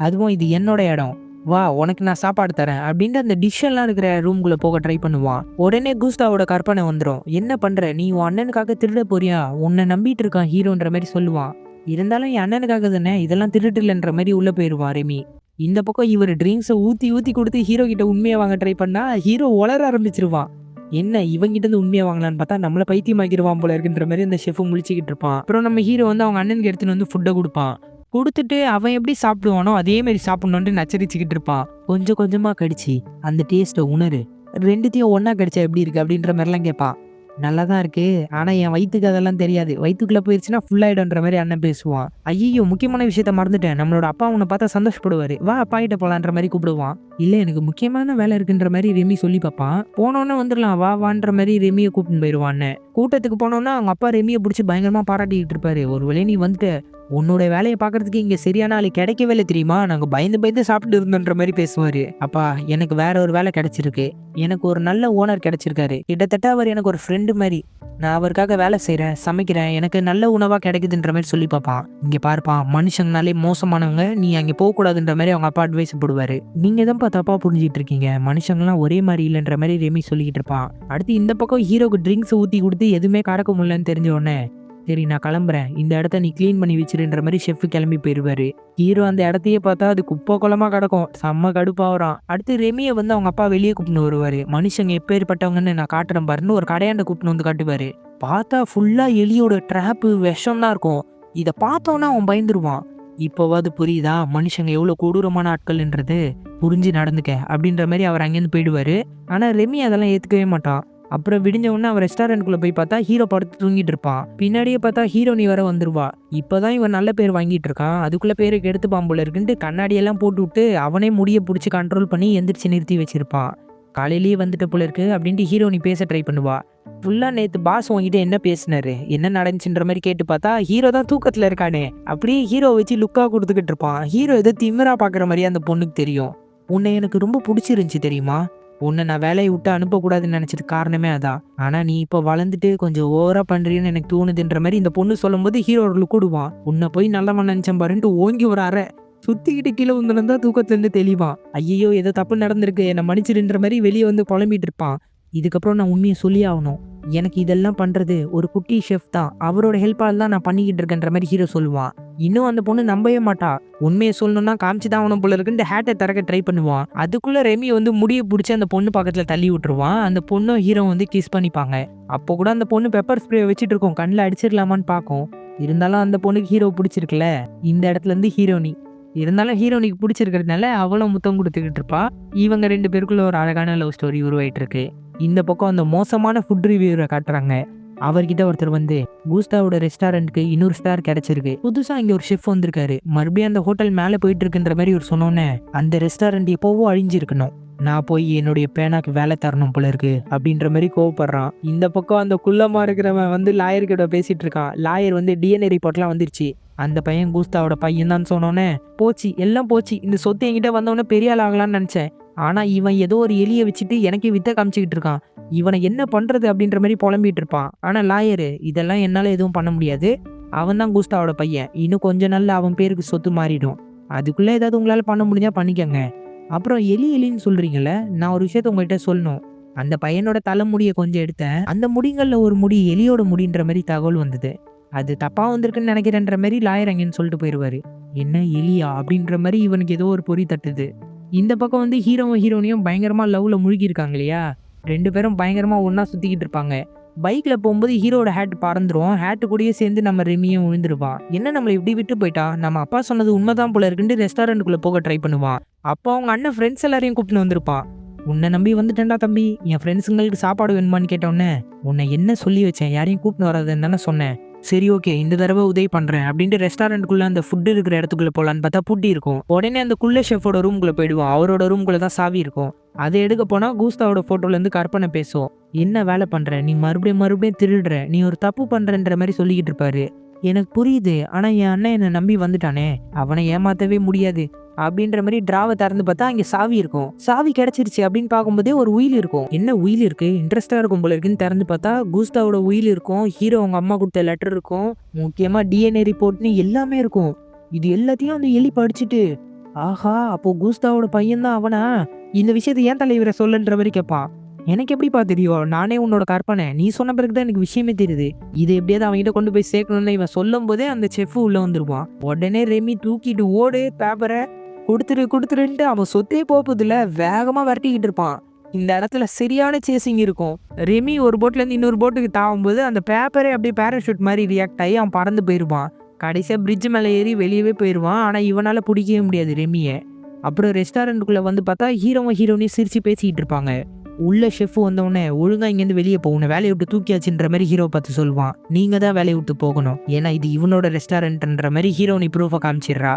அதுவும் இது என்னோட இடம். வா உனக்கு நான் சாப்பாடு தரேன் அப்படின்ட்டு அந்த டிஷ் எல்லாம் இருக்கிற ரூம்குள்ள போக ட்ரை பண்ணுவான். உடனே குஸ்தாவோட கற்பனை வந்துடும். என்ன பண்ற நீ உன் அண்ணனுக்காக திருட போறியா? உன்னை நம்பிட்டு இருக்கான் ஹீரோன்ற மாதிரி சொல்லுவான். இருந்தாலும் என் அண்ணனுக்காக தானே, இதெல்லாம் திருட்டு இல்லைன்ற மாதிரி உள்ள போயிடுவான் ரெமி. இந்த பக்கம் இவர் ட்ரிங்க்ஸை ஊற்றி ஊற்றி கொடுத்து ஹீரோ கிட்ட உண்மையை வாங்க ட்ரை பண்ணா ஹீரோ உளர ஆரம்பிச்சிருவான். என்ன இவங்கிட்ட இருந்து உண்மையை வாங்கலான்னு பார்த்தா நம்மளை பைத்தியமாக்கிடுவான் போல இருக்குன்ற மாதிரி அந்த ஷெஃப் முழிச்சிக்கிட்டு இருப்பான். அப்புறம் நம்ம ஹீரோ வந்து அவங்க அண்ணனுக்கு எடுத்துன்னு வந்து ஃபுட்டை கொடுப்பான். கொடுத்துட்டு அவன் எப்படி சாப்பிடுவானோ அதே மாதிரி சாப்பிடணுன்ட்டு நச்சரிச்சுக்கிட்டு இருப்பான். கொஞ்சம் கொஞ்சமாக கடிச்சு அந்த டேஸ்ட்டை உணரு, ரெண்டுத்தையும் ஒன்றா கடிச்சா எப்படி இருக்கு அப்படின்ற மாதிரிலாம் கேட்பான். நல்லா தான் இருக்கு, ஆனால் என் வயிற்றுக்கு அதெல்லாம் தெரியாது, வயிற்றுக்குள்ளே போயிடுச்சுன்னா ஃபுல்லாகிடும்ன்ற மாதிரி அண்ணன் பேசுவான். ஐயோ முக்கியமான விஷயத்த மறந்துட்டேன், நம்மளோட அப்பா உன்னை பார்த்தா சந்தோஷப்படுவார், வா அப்பா கிட்ட போகலான்ற மாதிரி கூப்பிடுவான். இல்லை எனக்கு முக்கியமான வேலை இருக்குன்ற மாதிரி ரெமி சொல்லி பார்ப்பான். போனோன்னே வந்துடலாம் வா வான்ற மாதிரி ரெமியை கூப்பிட்டு போயிடுவான்னு. கூட்டத்துக்கு போனோன்னா அவங்க அப்பா ரெமியை பிடிச்சி பயங்கரமாக பாராட்டிக்கிட்டு இருப்பாரு. ஒரு வேளை நீ வந்துட்டு உன்னோட வேலையை பார்க்கறதுக்கு இங்கே சரியான ஆள் கிடைக்கவே இல்லை தெரியுமா, நாங்கள் பயந்து பயந்து சாப்பிட்டு இருந்தோன்ற மாதிரி பேசுவார். அப்பா எனக்கு வேற ஒரு வேலை கிடைச்சிருக்கு, எனக்கு ஒரு நல்ல ஓனர் கிடைச்சிருக்காரு, கிட்டத்தட்ட அவர் எனக்கு ஒரு ஃப்ரெண்டு மாதிரி, நான் அவருக்காக வேலை செய்கிறேன், சமைக்கிறேன், எனக்கு நல்ல உணவாக கிடைக்குதுன்ற மாதிரி சொல்லி பார்ப்பான். இங்கே பார்ப்பான் மனுஷங்கனாலே மோசமானவங்க, நீ அங்கே போகக்கூடாதுன்ற மாதிரி அவங்க அப்பா அட்வைஸ் போடுவார். நீங்கள் தான் தப்பாக புரிஞ்சிட்டு இருக்கீங்க, மனுஷங்களாம் ஒரே மாதிரி இல்லைன்ற மாதிரி ரெமி சொல்லிக்கிட்டு இருப்பான். அடுத்து இந்த பக்கம் ஹீரோக்கு ட்ரிங்க்ஸ் ஊற்றி கொடுத்து எதுவுமே கடக்க முடியலன்னு தெரிஞ்ச உடனே சரி நான் கிளம்புறேன், இந்த இடத்த நீ க்ளீன் பண்ணி வச்சிருன்ற மாதிரி ஷெஃப் கிளம்பி போயிடுவாரு. ஹீரோ அந்த இடத்தையே பார்த்தா அது குப்பை குளமாக கிடக்கும், செம்ம கடுப்பாகிறான். அடுத்து ரெமியை வந்து அவங்க அப்பா வெளியே கூப்பிட்டு வருவார். மனுஷங்க எப்பேற்பட்டவங்கன்னு நான் காட்டுறேன் பாருன்னு ஒரு கடையாண்ட கூப்பிட்டு வந்து காட்டுவார். பார்த்தா ஃபுல்லாக எலியோட ட்ராப்பு விஷம் தான் இருக்கும். இதை பார்த்தோன்னா அவன் பயந்துருவான். இப்போவாது புரியுதா மனுஷங்க எவ்வளோ கொடூரமான ஆட்கள்ன்றது, புரிஞ்சு நடந்துக்க அப்படின்ற மாதிரி அவர் அங்கேருந்து போயிடுவார். ஆனால் ரெமி அதெல்லாம் ஏற்றுக்கவே மாட்டான். அப்புறம் விடிஞ்ச உடனே அவன் ரெஸ்டாரண்ட்குள்ளே போய் பார்த்தா ஹீரோ படுத்து தூங்கிட்டு இருப்பான். பின்னாடியே பார்த்தா ஹீரோனி வர வந்துருவா. இப்போதான் இவன் நல்ல பேர் வாங்கிட்டு இருக்கான், அதுக்குள்ளே பேருக்கு எடுத்து பாம்போல இருக்குன்ட்டு கண்ணாடியெல்லாம் போட்டு விட்டு அவனே முடியை பிடிச்சி கண்ட்ரோல் பண்ணி எந்திரிச்சு நிறுத்தி வச்சிருப்பான். காலையிலேயே வந்துட்டு போல இருக்கு அப்படின்ட்டு ஹீரோனி பேச ட்ரை பண்ணுவா. ஃபுல்லாக நேற்று பாஸ் வாங்கிட்டு என்ன பேசினாரு என்ன நடந்துச்சுன்ற மாதிரி கேட்டு பார்த்தா ஹீரோ தான் தூக்கத்தில் இருக்கானே. அப்படியே ஹீரோ வச்சு லுக்காக கொடுத்துக்கிட்டு இருப்பான். ஹீரோ எதோ திமிரா பார்க்குற மாதிரியே அந்த பொண்ணுக்கு தெரியும். உன்னை எனக்கு ரொம்ப பிடிச்சிருந்துச்சி தெரியுமா, உன்னை நான் வேலையை விட்டு அனுப்பக்கூடாதுன்னு நினச்சது காரணமே அதான், ஆனால் நீ இப்போ வளர்ந்துட்டு கொஞ்சம் ஓவராக பண்ணுறீன்னு எனக்கு தோணுதுன்ற மாதிரி இந்த பொண்ணு சொல்லும்போது ஹீரோ ஒரு லுக் விடுவான். உன்னை போய் நல்லவன் நினச்சேன் பாருன்ட்டு ஓங்கி ஒரு அரை சுற்றிக்கிட்டு கீழே வந்துருந்தா தூக்கத்துலேருந்து தெளிவான். ஐயோ ஏதோ தப்பு நடந்திருக்கு என்னை மன்னிச்சிடுன்ற மாதிரி வெளியே வந்து புலம்பிட்டு இருப்பான். இதுக்கப்புறம் நான் உண்மையை சொல்லி ஆகணும், எனக்கு இதெல்லாம் பண்ணுறது ஒரு குட்டி ஷெஃப் தான், அவரோட ஹெல்ப்பால் தான் நான் பண்ணிக்கிட்டு இருக்கேன்ற மாதிரி ஹீரோ சொல்லுவான். இன்னும் அந்த பொண்ணு நம்பவே மாட்டா. உண்மையை சொல்லணும்னா காமிச்சு தான் அவனும் போல இருக்குன்னு ஹேட்டை திறக்க ட்ரை பண்ணுவான். அதுக்குள்ளே ரெமி வந்து முடியை பிடிச்சி அந்த பொண்ணு பக்கத்தில் தள்ளி விட்டுருவான். அந்த பொண்ணும் ஹீரோ வந்து கிஸ் பண்ணிப்பாங்க. அப்போ கூட அந்த பொண்ணு பெப்பர் ஸ்ப்ரே வச்சுட்டு இருக்கோம், கண்ணில் அடிச்சிடலாமான்னு பார்க்கும். இருந்தாலும் அந்த பொண்ணுக்கு ஹீரோ பிடிச்சிருக்குல்ல, இந்த இடத்துல இருந்து ஹீரோனி இருந்தாலும் ஹீரோனிக்கு பிடிச்சிருக்கிறதுனால அவளும் முத்தம் கொடுத்துக்கிட்டு இருப்பா. இவங்க ரெண்டு பேருக்குள்ள ஒரு அழகான லவ் ஸ்டோரி உருவாயிட்டு இருக்கு. இந்த பக்கம் அந்த மோசமான ஃபுட் ரிவ்யூரை காட்டுறாங்க. அவர்கிட்ட ஒருத்தர் வந்து கூஸ்தாவோட ரெஸ்டாரண்ட்டுக்கு இன்னொரு ஸ்டார் கிடைச்சிருக்கு, புதுசா இங்க ஒரு ஷெஃப் வந்திருக்காரு, மறுபடியும் அந்த ஹோட்டல் மேலே போயிட்டு இருக்குன்ற மாதிரி ஒரு சொன்னோன்னே அந்த ரெஸ்டாரண்ட் எப்போவோ அழிஞ்சிருக்கணும், நான் போய் என்னுடைய பேனாக்கு வேலை தரணும் போல இருக்கு அப்படின்ற மாதிரி கோவப்படுறான். இந்த பக்கம் அந்த குள்ளமா இருக்கிறவன் வந்து லாயர்கிட்ட பேசிட்டு இருக்கான். லாயர் வந்து டிஎன்ஏ ரிப்போர்ட்லாம் வந்துருச்சு, அந்த பையன் கூஸ்தாவோட பையன் தான் சொன்னோன்னே போச்சு எல்லாம் போச்சு, இந்த சொத்து என்கிட்ட வந்தோடனே பெரிய ஆள் ஆகலான்னு நினச்சேன், ஆனால் இவன் ஏதோ ஒரு எலியை வச்சுட்டு எனக்கே வித்த காமிச்சிக்கிட்டு இருக்கான், இவனை என்ன பண்ணுறது அப்படின்ற மாதிரி புலம்பிட்டு இருப்பான். ஆனால் லாயரு இதெல்லாம் என்னால் எதுவும் பண்ண முடியாது, அவன் தான் கூஸ்தாவோட பையன், இன்னும் கொஞ்ச நாள்ல அவன் பேருக்கு சொத்து மாறிடும், அதுக்குள்ளே ஏதாவது உங்களால் பண்ண முடிஞ்சா பண்ணிக்கங்க. அப்புறம் எலின்னு சொல்கிறீங்களே, நான் ஒரு விஷயத்த உங்கள்கிட்ட சொல்லணும், அந்த பையனோட தலைமுடியை கொஞ்சம் எடுத்தேன், அந்த முடிங்களில் ஒரு முடி எலியோட முடின்ற மாதிரி தகவல் வந்தது, அது தப்பாக வந்திருக்குன்னு நினைக்கிறேன்ற மாதிரி லாயர் அங்கேன்னு சொல்லிட்டு போயிடுவார். என்ன எலியா அப்படின்ற மாதிரி இவனுக்கு ஏதோ ஒரு பொறி தட்டுது. இந்த பக்கம் வந்து ஹீரோவும் ஹீரோனியும் பயங்கரமாக லவ்வில் முழுகியிருக்காங்க இல்லையா, ரெண்டு பேரும் பயங்கரமாக ஒன்றா சுற்றிக்கிட்டு இருப்பாங்க. பைக்கில் போகும்போது ஹீரோட ஹேட் பறந்துடும், ஹேட்டு கூடயே சேர்ந்து நம்ம ரெமியும் விழுந்துருவான். என்ன நம்மளை இப்படி விட்டு போயிட்டா, நம்ம அப்பா சொன்னது உண்மைதான் போல இருக்குன்ட்டு ரெஸ்டாரண்ட்டுக்குள்ளே போக ட்ரை பண்ணுவான். அப்போ அவங்க அண்ணன் ஃப்ரெண்ட்ஸ் எல்லாரையும் கூப்பிட்டு வந்திருப்பான். உன்னை நம்பி வந்துட்டேன்டா தம்பி, என் ஃப்ரெண்ட்ஸுங்களுக்கு சாப்பாடு வேணுமான்னு கேட்டோன்னே, உன்னை என்ன சொல்லி வச்சேன், யாரையும் கூப்பிட்டு வராதுன்னு தானே சொன்னேன். சரி ஓகே, இந்த தடவை உதவி பண்ணுறேன் அப்படின்ட்டு ரெஸ்டாரண்ட்டுக்குள்ளே அந்த ஃபுட்டு இருக்கிற இடத்துக்குள்ளே போகலான்னு பார்த்தா பூட்டி இருக்கும். உடனே அந்த குள்ள ஷெஃபோட ரூம்குள்ளே போயிடுவோம். அவரோட ரூம்குள்ளே தான் சாவி இருக்கும். அதை எடுக்க போனால் கூஸ்தாவோட ஃபோட்டோலேருந்து கற்பனை பேசும். என்ன வேலை பண்ணுற நீ, மறுபடியும் மறுபடியும் திருடுற, நீ ஒரு தப்பு பண்ணுறன்ற மாதிரி சொல்லிக்கிட்டு இருப்பாரு. எனக்கு புரியுது, ஆனால் என் அண்ணன் என்னை நம்பி வந்துட்டானே, அவனை ஏமாற்றவே முடியாது அப்படின்ற மாதிரி டிராவை திறந்து பார்த்தா அங்கே சாவி இருக்கும். சாவி கிடைச்சிருச்சு அப்படின்னு பார்க்கும்போதே ஒரு உயில் இருக்கும். என்ன உயில் இருக்கு, இன்ட்ரெஸ்டாக இருக்கும் போல இருக்குன்னு திறந்து பார்த்தா கூஸ்தாவோட உயில் இருக்கும். ஹீரோ அவங்க அம்மா கொடுத்த லெட்டர் இருக்கும். முக்கியமாக டிஎன்ஏ ரிப்போர்ட்னு எல்லாமே இருக்கும். இது எல்லாத்தையும் அந்த எலி படிச்சுட்டு, ஆஹா அப்போ கூஸ்தாவோட பையன் தான் அவனா, இந்த விஷயத்தை ஏன் தலைவரை சொல்லுன்ற மாதிரி கேட்பான். எனக்கு எப்படிப்பா தெரியும், நானே உன்னோட கற்பனை, நீ சொன்ன பிறகு தான் எனக்கு விஷயமே தெரியுது. இது எப்படியாவது அவங்ககிட்ட கொண்டு போய் சேர்க்கணும்னு இவன் சொல்லும் போதே அந்த செஃப் உள்ள வந்துருவான். உடனே ரெமி தூக்கிட்டு ஓடு, பேப்பரை கொடுத்துருன்ட்டு அவன் சொத்தே போகுதுல வேகமாக விரட்டிக்கிட்டு இருப்பான். இந்த இடத்துல சரியான சேசிங் இருக்கும். ரெமி ஒரு போட்லேருந்து இன்னொரு போட்டுக்கு தாவும்போது அந்த பேப்பரே அப்படியே பேராஷூட் மாதிரி ரியாக்ட் ஆகி அவன் பறந்து போயிடுவான். கடைசியாக பிரிட்ஜ் மேலே ஏறி வெளியவே போயிடுவான். ஆனால் இவனால் பிடிக்கவே முடியாது ரெமியை. அப்புறம் ரெஸ்டாரண்ட்டுக்குள்ளே வந்து பார்த்தா ஹீரோனையும் சிரித்து பேசிக்கிட்டு இருப்பாங்க. உள்ள ஷெஃப் வந்தவுடனே, ஒழுங்காக இங்கேருந்து வெளியே போகணும், வேலையை விட்டு தூக்கியாச்சுன்ற மாதிரி ஹீரோவை பார்த்து சொல்லுவான். நீங்கள் தான் வேலையை விட்டு போகணும், ஏன்னா இது இவனோட ரெஸ்டாரண்ட்ன்ற மாதிரி ஹீரோனி ப்ரூஃபை காமிச்சிடுறா.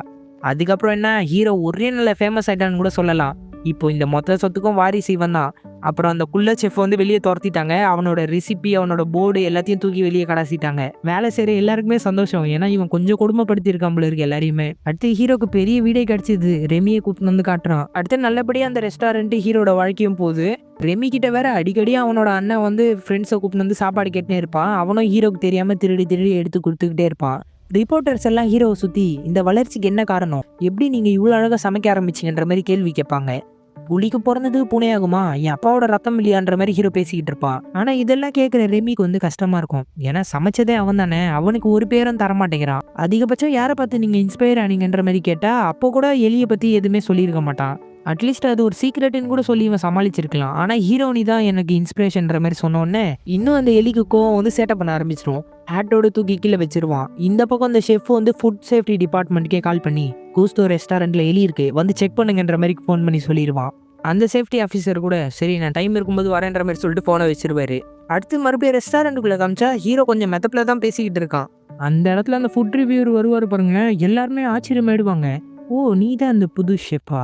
அதுக்கப்புறம் என்ன, ஹீரோ ஒரே நல்ல ஃபேமஸ் ஆகிட்டான்னு கூட சொல்லலாம். இப்போ இந்த மொத்த சொத்துக்கும் வாரிசு இவன் தான். அப்புறம் அந்த குள்ள செஃப் வந்து வெளியே துரத்திட்டாங்க. அவனோட ரெசிபி, அவனோட போர்டு எல்லாத்தையும் தூக்கி வெளியே கடாசிட்டாங்க. வேலை செய்கிற எல்லாருக்குமே சந்தோஷம், ஏன்னா இவன் கொஞ்சம் கொடுமைப்படுத்தியிருக்கான் போல இருக்கு எல்லாரையுமே. அடுத்து ஹீரோக்கு பெரிய வீடே கிடச்சிது. ரெமியை கூப்பிட்டு வந்து காட்டுறான். அடுத்து நல்லபடியாக அந்த ரெஸ்டாரண்ட் ஹீரோட வாழ்க்கையும் போகுது. ரெமி கிட்ட வேற அடிக்கடி அவனோட அண்ணன் வந்து ஃப்ரெண்ட்ஸை கூப்பிட்டு வந்து சாப்பாடு கேட்டுனே இருப்பான். அவனும் ஹீரோக்கு தெரியாமல் திருடி எடுத்து கொடுத்துக்கிட்டே இருப்பான். ரிப்போர்ட்டர்ஸ் எல்லாம் ஹீரோவை சுற்றி, இந்த வளர்ச்சிக்கு என்ன காரணம், எப்படி நீங்கள் இவ்வளோ அழகாக சமைக்க ஆரம்பிச்சிங்கன்ற மாதிரி கேள்வி கேட்பாங்க. புலிக்கு பிறந்தது பூனையாகுமா, என் அப்பாவோட ரத்தம் இல்லையான்ற மாதிரி ஹீரோ பேசிக்கிட்டு இருப்பான். ஆனால் இதெல்லாம் கேட்குற ரெமிக்கு வந்து கஷ்டமா இருக்கும். ஏன்னா சமைச்சதே அவன் தானே, அவனுக்கு ஒரு பேரும் தரமாட்டேங்கிறான். அதிகபட்சம் யாரை பார்த்து நீங்கள் இன்ஸ்பயர் ஆனீங்கன்ற மாதிரி கேட்டால் அப்போ கூட எலியை பற்றி எதுவுமே சொல்லியிருக்க மாட்டான். அட்லீஸ்ட் அது ஒரு சீக்ரெட்டுன்னு கூட சொல்லி இவன் சமாளிச்சிருக்கலாம். ஆனால் ஹீரோனி தான் எனக்கு இன்ஸ்பிரேஷன்ற மாதிரி சொன்னோடனே இன்னும் அந்த எலிக்கு கோவம் வந்து சேட்டை பண்ண ஆரம்பிச்சிடும். ஹேட்டோட தூக்கி கீழே வச்சிருவான். இந்த பக்கம் அந்த ஷெஃப் வந்து ஃபுட் சேஃப்டி டிபார்ட்மெண்ட்டுக்கே கால் பண்ணி, கூஸ்தோ ரெஸ்டாரண்ட்டில் எலி இருக்கு, வந்து செக் பண்ணுங்கன்ற மாதிரி ஃபோன் பண்ணி சொல்லிடுவான். அந்த சேஃப்டி ஆஃபீஸர் கூட சரி நான் டைம் இருக்கும்போது வரேன்ற மாதிரி சொல்லிட்டு ஃபோனை வச்சிருவாரு. அடுத்து மறுபடியும் ரெஸ்டாரண்ட்டுக்குள்ளே காமிச்சா ஹீரோ கொஞ்சம் மெத்தப்பில் தான் பேசிக்கிட்டு இருக்கான். அந்த இடத்துல அந்த ஃபுட் ரிவ்யூவர் வருவார் பாருங்க, எல்லாருமே ஆச்சரியமாயிடுவாங்க. ஓ நீ தான் அந்த புது ஷெஃபா,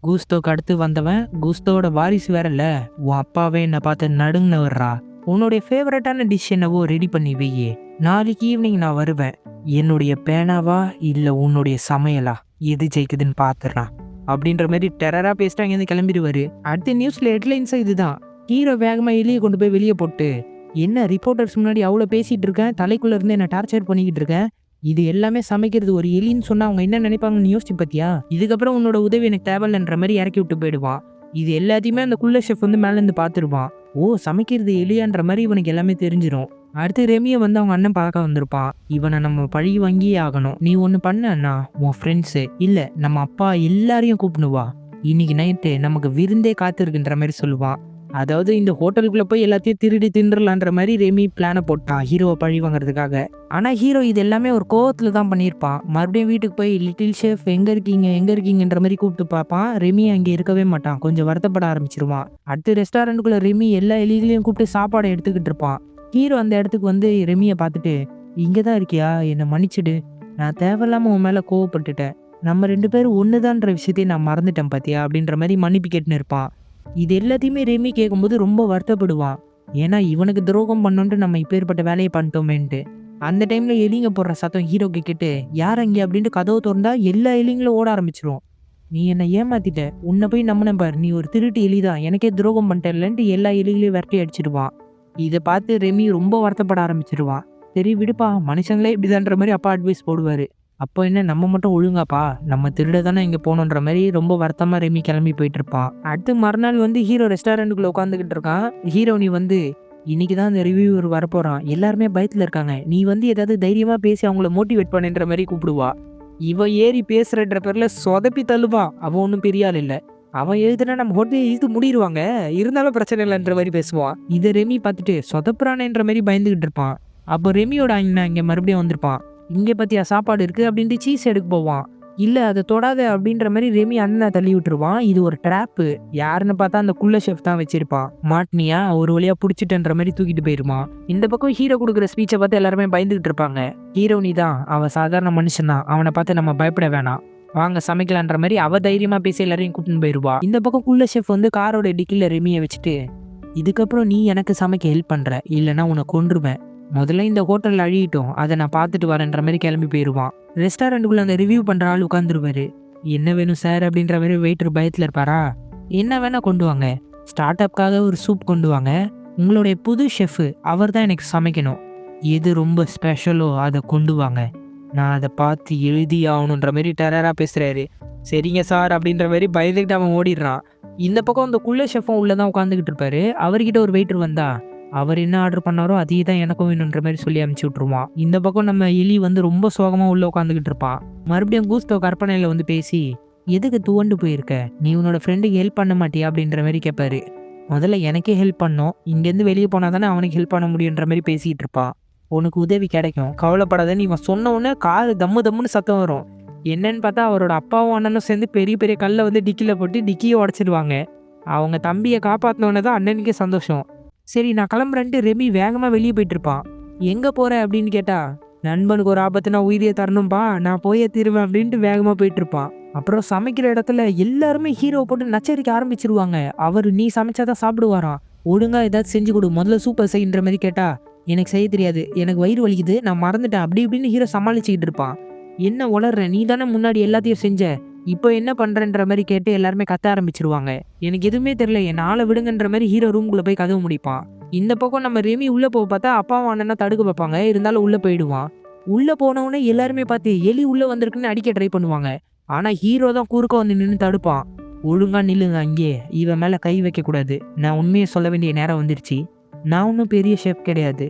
கூஸ்தோக்கு அடுத்து வந்தவன், கூஸ்தோட வாரிசு வேறல்ல, உன் அப்பாவே என்னை பார்த்து நடுங்க வர்றா, உன்னுடைய ஃபேவரட்டான டிஷ் என்னவோ ரெடி பண்ணி வையே, நாளைக்கு ஈவினிங் நான் வருவேன், என்னுடைய பேனாவா இல்லை உன்னுடைய சமையலா, எது ஜெயிக்குதுன்னு பார்த்துடுறான் அப்படின்ற மாதிரி டெரராக பேசிட்டு அங்கேருந்து கிளம்பிடுவாரு. அடுத்த நியூஸில் ஹெட்லைன்ஸை இதுதான். ஹீரோ வேகமாக எலியை கொண்டு போய் வெளியே போட்டு, என்ன ரிப்போர்ட்டர்ஸ் முன்னாடி அவ்வளோ பேசிகிட்டு இருக்கேன், தலைக்குள்ளே இருந்து என்ன டார்ச்சர் பண்ணிக்கிட்டு இருக்கேன், இது எல்லாமே சமைக்கிறது ஒரு எலின்னு சொன்னா அவங்க என்ன நினைப்பாங்கன்னு யோசிச்சு பார்த்தியா, இதுக்கப்புறம் உன்னோட உதவி எனக்கு தேவையில்லைன்ற மாதிரி இறக்கி விட்டு போயிடுவான். இது எல்லாத்தையுமே அந்த குள்ள ஷெஃப் வந்து மேலேருந்து பார்த்துருப்பான். ஓ சமைக்கிறது எலியான்ற மாதிரி இவனுக்கு எல்லாமே தெரிஞ்சிடும். அடுத்து ரெமியை வந்து அவங்க அண்ணன் பார்க்க வந்திருப்பான். இவனை நம்ம பழி வாங்கியே ஆகணும், நீ ஒன்று பண்ண அண்ணா, உன் ஃப்ரெண்ட்ஸு இல்லை நம்ம அப்பா எல்லாரையும் கூப்பிடுவா, இன்னைக்கு நைட்டு நமக்கு விருந்தே காத்திருக்குன்ற மாதிரி சொல்லுவான். அதாவது இந்த ஹோட்டலுக்குள்ளே போய் எல்லாத்தையும் திருடி தின்றலான்ற மாதிரி ரெமி பிளானை போட்டான் ஹீரோவை பழி வாங்குறதுக்காக. ஆனால் ஹீரோ இது எல்லாமே ஒரு கோவத்தில் தான் பண்ணியிருப்பான். மறுபடியும் வீட்டுக்கு போய் லிட்டில் ஷெஃப் எங்கே இருக்கீங்கன்ற மாதிரி கூப்பிட்டு பார்ப்பான். ரெமி அங்கே இருக்கவே மாட்டான், கொஞ்சம் வருத்தப்பட ஆரம்பிச்சிருவான். அடுத்து ரெஸ்டாரண்ட்டுக்குள்ளே ரெமி எல்லா எலிகளையும் கூப்பிட்டு சாப்பாடை எடுத்துக்கிட்டு இருப்பான். ஹீரோ அந்த இடத்துக்கு வந்து ரெமியை பார்த்துட்டு, இங்கே தான் இருக்கியா, என்னை மன்னிச்சிடு, நான் தேவையில்லாமல் உன் மேலே கோவப்பட்டுட்டேன், நம்ம 2 பேரும் ஒன்று தான்ற விஷயத்தையும் நான் மறந்துட்டேன் பார்த்தியா அப்படின்ற மாதிரி மன்னிப்பு கேட்டுன்னு இருப்பான். இது எல்லாத்தையுமே ரெமி கேட்கும்போது ரொம்ப வருத்தப்படுவான். ஏன்னா இவனுக்கு துரோகம் பண்ணோன்ட்டு நம்ம இப்பேற்பட்ட வேலையை பண்ணிட்டோமேன்ட்டு. அந்த டைமில் எலிங்க போடுற சத்தம் ஹீரோக்கு கேட்டு, யார் அங்கே அப்படின்ட்டு கதவு திறந்தா எல்லா எலிங்களும் ஓட ஆரம்பிச்சிரும். நீ என்னை ஏமாத்திட்ட, உன்னை போய் நம்பின பாரு, நீ ஒரு திருட்டு எலி தான், எனக்கே துரோகம் பண்ணிட்டேன்ட்டு எல்லா எலிகளையும் விரட்டி அடிச்சிடுவான். இதை பார்த்து ரெமி ரொம்ப வருத்தப்பட ஆரம்பிச்சிருவான். சரி விடுப்பா, மனுஷங்களே இப்படிதான்ற மாதிரி அப்பா அட்வைஸ் போடுவார். அப்போ என்ன நம்ம மட்டும் ஒழுங்காப்பா, நம்ம திருட தானே இங்கே போகணுன்ற மாதிரி ரொம்ப வருத்தமாக ரெமி கிளம்பி போயிட்டு இருப்பான். அடுத்து மறுநாள் வந்து ஹீரோ ரெஸ்டாரண்ட்டுக்குள்ளே உட்காந்துக்கிட்டு இருக்கான். ஹீரோனி வந்து, இன்னைக்கு தான் அந்த ரிவ்யூவர் வரப்போகிறான், எல்லாருமே பயத்தில் இருக்காங்க, நீ வந்து ஏதாவது தைரியமாக பேசி அவங்கள மோட்டிவேட் பண்ணுன்ற மாதிரி கூப்பிடுவா. இவ ஏறி பேசுறன்ற பேரில் சொதப்பி தள்ளுவா. அவன் ஒன்றும் பெரிய ஆள் இல்லை, அவன் எழுதுனா நம்ம ஹோட்டலே இழுத்து முடிடுவாங்க, இருந்தாலும் பிரச்சனை இல்லைன்ற மாதிரி பேசுவான். இதை ரெமி பார்த்துட்டு சொதப்புறானேன்ற மாதிரி பயந்துக்கிட்டு இருப்பான். அப்போ ரெமியோட அண்ணன் இங்கே மறுபடியும் வந்திருப்பான். இங்கே பற்றியா சாப்பாடு இருக்குது அப்படின்ட்டு சீஸ் எடுக்க போவான். இல்ல அத தொடாத அப்படின்ற மாரி ரெமி அண்ணன தள்ளி விட்டுருவான். இது ஒரு ட்ராப்பு. யாருன்னு பார்த்தா அந்த குள்ள ஷெஃப் தான் வச்சிருப்பான். மாட்னியா ஒரு வழியா புடிச்சுட்டேன்ற மாரி தூக்கிட்டு போயிருவான். இந்த பக்கம் ஹீரோ குடுக்குற ஸ்பீச்ச பார்த்து எல்லாருமே பயந்துகிட்டு இருப்பாங்க. ஹீரோயினி தான் அவன் சாதாரண மனுஷன் தான். அவன பார்த்து நம்ம பயப்பட வேணாம். வாங்க சமைக்கலான்ற மாரி அவ தைரியமா பேசி எல்லாரையும் கூட்டின்னு போயிருவா. இந்த பக்கம் குள்ள ஷெஃப் வந்து காரோட டிக்கில ரெமிய வச்சுட்டு, இதுக்கப்புறம் நீ எனக்கு சமைக்க ஹெல்ப் பண்ற. இல்லன்னா உன்ன கொன்றுவேன். முதல்ல இந்த ஹோட்டல்ல அழியட்டும். அத நான் பார்த்துட்டு வரேன்ற மாரி கிளம்பி போயிருவான். ரெஸ்டாரண்ட்டுக்குள்ள அந்த ரிவ்யூ பண்ற ஆள் உட்காந்துருவாரு. என்ன வேணும் சார் அப்படின்ற மாரி வெயிட்டர் பயத்துல இருப்பாரா? என்ன வேணா கொண்டு வாங்க. ஸ்டார்ட் அப்காக ஒரு சூப் கொண்டு வாங்க. உங்களுடைய புது ஷெஃப் அவர் தான் எனக்கு சமைக்கணும். எது ரொம்ப ஸ்பெஷலோ அத கொண்டு வாங்க. நான் அத பார்த்து எழுதி ஆகணுன்ற மாரி டெரரா பேசுறாரு. சரிங்க சார் அப்படின்ற மாரி பயந்துக்கிட்டு அவன் ஓடிடுறான். இந்த பக்கம் அந்த குள்ள ஷெஃப்பும் உள்ள தான் உட்காந்துக்கிட்டு இருப்பாரு. அவர்கிட்ட ஒரு வெயிட்டர் வந்தா, அவர் என்ன ஆர்டர் பண்ணாரோ அதே தான் எனக்கும் வேணுன்ற மாரி சொல்லி அனுப்பிச்சு விட்டுருவான். இந்த பக்கம் நம்ம எலி வந்து ரொம்ப சோகமா உள்ள உட்காந்துக்கிட்டு இருப்பான். மறுபடியும் கூஸ்தோ கற்பனையில வந்து பேசி, எதுக்கு துவண்டு போயிருக்க? நீ உன்னோட ஃப்ரெண்டுக்கு ஹெல்ப் பண்ண மாட்டியா அப்படின்ற மாரி கேட்பாரு. முதல்ல எனக்கே ஹெல்ப் பண்ணணும். இங்கேருந்து வெளியே போனா தானே அவனுக்கு ஹெல்ப் பண்ண முடியுன்ற மாரி பேசிக்கிட்டு இருப்பான். உனக்கு உதவி கிடைக்கும் கவலைப்படாதன்னு இவன் சொன்ன உடனே காரு தம்மு தம்முன்னு சத்தம் வரும். என்னன்னு பார்த்தா அவரோட அப்பாவும் அண்ணனும் சேர்ந்து பெரிய பெரிய கல்லை வந்து டிக்கில போட்டு டிக்கியை உடச்சிடுவாங்க. அவங்க தம்பியை காப்பாற்றினோடனே தான் அண்ணனுக்கே சந்தோஷம். சரி நான் கிளம்புறேன்ட்டு ரெமி வேகமாக வெளியே போயிட்டு இருப்பான். எங்கே போற அப்படின்னு கேட்டா, நண்பனுக்கு ஒரு ஆபத்துனா உயிரியை தரணும்பா, நான் போயே தீருவேன் அப்படின்ட்டு வேகமாக போயிட்டு இருப்பான். அப்புறம் சமைக்கிற இடத்துல எல்லாருமே ஹீரோ போட்டு நச்சரிக்க ஆரம்பிச்சிருவாங்க. அவர் நீ சமைச்சாதான் சாப்பிடுவாராம். ஒழுங்கா ஏதாவது செஞ்சு கொடு, முதல்ல சூப்பர் செய்யுன்ற மாதிரி கேட்டா, எனக்கு செய்ய தெரியாது, எனக்கு வயிறு வலிக்குது, நான் மறந்துட்டேன் அப்படி இப்படின்னு ஹீரோ சமாளிச்சுக்கிட்டு இருப்பான். என்ன உளர்ற, நீ தானே முன்னாடி எல்லாத்தையும் செஞ்ச, இப்போ என்ன பண்றன்ற மாதிரி கேட்டு எல்லாருமே கத்த ஆரம்பிச்சிருவாங்க. எனக்கு எதுவுமே தெரியல, என் ஆளை விடுங்கன்ற மாதிரி ஹீரோ ரூம்குள்ள போய் கதவு முடிப்பான். இந்த பக்கம் நம்ம ரெமி உள்ள போக பார்த்தா அப்பாவும் அண்ணனா தடுக்க பார்ப்பாங்க. இருந்தாலும் உள்ள போயிடுவான். உள்ள போனவுடனே எல்லாருமே பார்த்து எலி உள்ள வந்திருக்குன்னு அடிக்க ட்ரை பண்ணுவாங்க. ஆனா ஹீரோ தான் குறுக்க வந்து நின்று தடுப்பான். ஒழுங்கா நில்லுங்க அங்கே, இவன் மேல கை வைக்க கூடாது. நான் உண்மையை சொல்ல வேண்டிய நேரம் வந்துருச்சு. நான் ஒன்றும் பெரிய ஷெஃப் கிடையாது.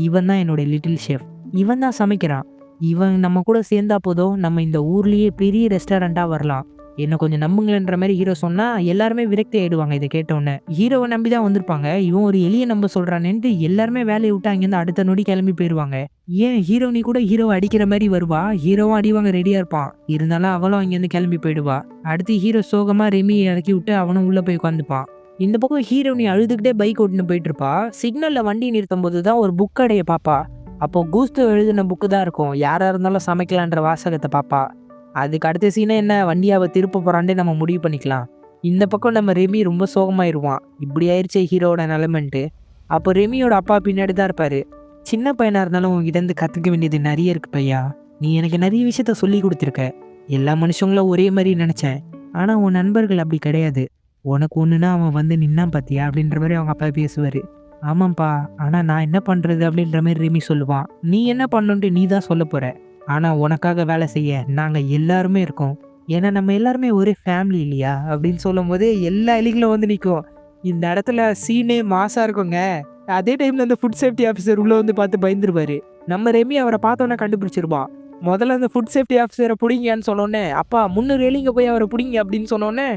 இவன் தான் என்னோட லிட்டில் ஷெஃப். இவன் தான் சமைக்கிறான். இவன் நம்ம கூட சேர்ந்தா போதும், நம்ம இந்த ஊர்லயே பெரிய ரெஸ்டாரண்டா வரலாம். என்ன கொஞ்சம் நம்புங்களேன்ற மாதிரி ஹீரோ சொன்னா எல்லாருமே விரக்தி ஆயிடுவாங்க. இதை கேட்டோன்னே ஹீரோவை நம்பி தான் வந்திருப்பாங்க. இவன் ஒரு எலியை நம்ப சொல்றானேன்ட்டு எல்லாருமே வேலையை விட்டு அங்கேருந்து அடுத்த நொடி கிளம்பி போயிடுவாங்க. ஏன் ஹீரோனி கூட ஹீரோவை அடிக்கிற மாதிரி வருவா. ஹீரோவும் அடிவாங்க ரெடியா இருப்பான். இருந்தாலும் அவளும் அங்கேருந்து கிளம்பி போயிடுவா. அடுத்து ஹீரோ சோகமா ரெமியை இறக்கி விட்டு அவனும் உள்ள போய் உட்காந்துப்பான். இந்த பக்கம் ஹீரோனி அழுதுகிட்டே பைக் ஓட்டுன்னு போயிட்டு இருப்பா. சிக்னல்ல வண்டி நிறுத்தும் போது தான் ஒரு புக் கடையை பாப்பா. அப்போ கூஸ்தோ எழுதின புக்கு தான் இருக்கும். யாரா இருந்தாலும் சமைக்கலான்ற வாசகத்தை பாப்பா. அதுக்கு அடுத்த சீனே என்ன, வண்டியாவை திருப்ப போறான்ட்டு நம்ம முடிவு பண்ணிக்கலாம். இந்த பக்கம் நம்ம ரெமி ரொம்ப சோகமாயிருவான். இப்படி ஆயிடுச்சு ஹீரோவோட நிலைமைன்ட்டு. அப்போ ரெமியோட அப்பா பின்னாடி தான் இருப்பாரு. சின்ன பையனா இருந்தாலும் உங்ககிட்ட இருந்து கத்துக்க வேண்டியது நிறைய இருக்கு பையா. நீ எனக்கு நிறைய விஷயத்த சொல்லி கொடுத்துருக்க. எல்லா மனுஷங்களும் ஒரே மாதிரி நினைச்சேன். ஆனா உன் நண்பர்கள் அப்படி கிடையாது. உனக்கு ஒண்ணுன்னா அவன் வந்து நின்னான் பாத்தியா அப்படின்ற மாதிரி அவங்க அப்பா பேசுவாரு. ஆமாப்பா, ஆனா நான் என்ன பண்றது அப்படின்ற மாதிரி ரெமி சொல்லுவான். நீ என்ன பண்ணணுன்ட்டு நீ தான் சொல்ல போற. ஆனா உனக்காக வேலை செய்ய நாங்க எல்லாருமே இருக்கோம். ஏன்னா நம்ம எல்லாருமே ஒரே ஃபேமிலி இல்லையா அப்படின்னு சொல்லும் போதே எல்லா எலிகளும் வந்து நிற்கும். இந்த இடத்துல சீனே மாசா இருக்குங்க. அதே டைம்ல அந்த ஃபுட் சேஃப்டி ஆஃபீஸர் உள்ள வந்து பார்த்து பயந்துருவாரு. நம்ம ரெமி அவரை பார்த்தோன்னே கண்டுபிடிச்சிருவான். முதல்ல அந்த ஃபுட் சேஃப்டி ஆஃபீஸரை பிடிங்கன்னு சொன்னோன்னே, அப்பா 300 எலிங்க போய் அவரை பிடிங்க அப்படின்னு சொன்னோன்னே,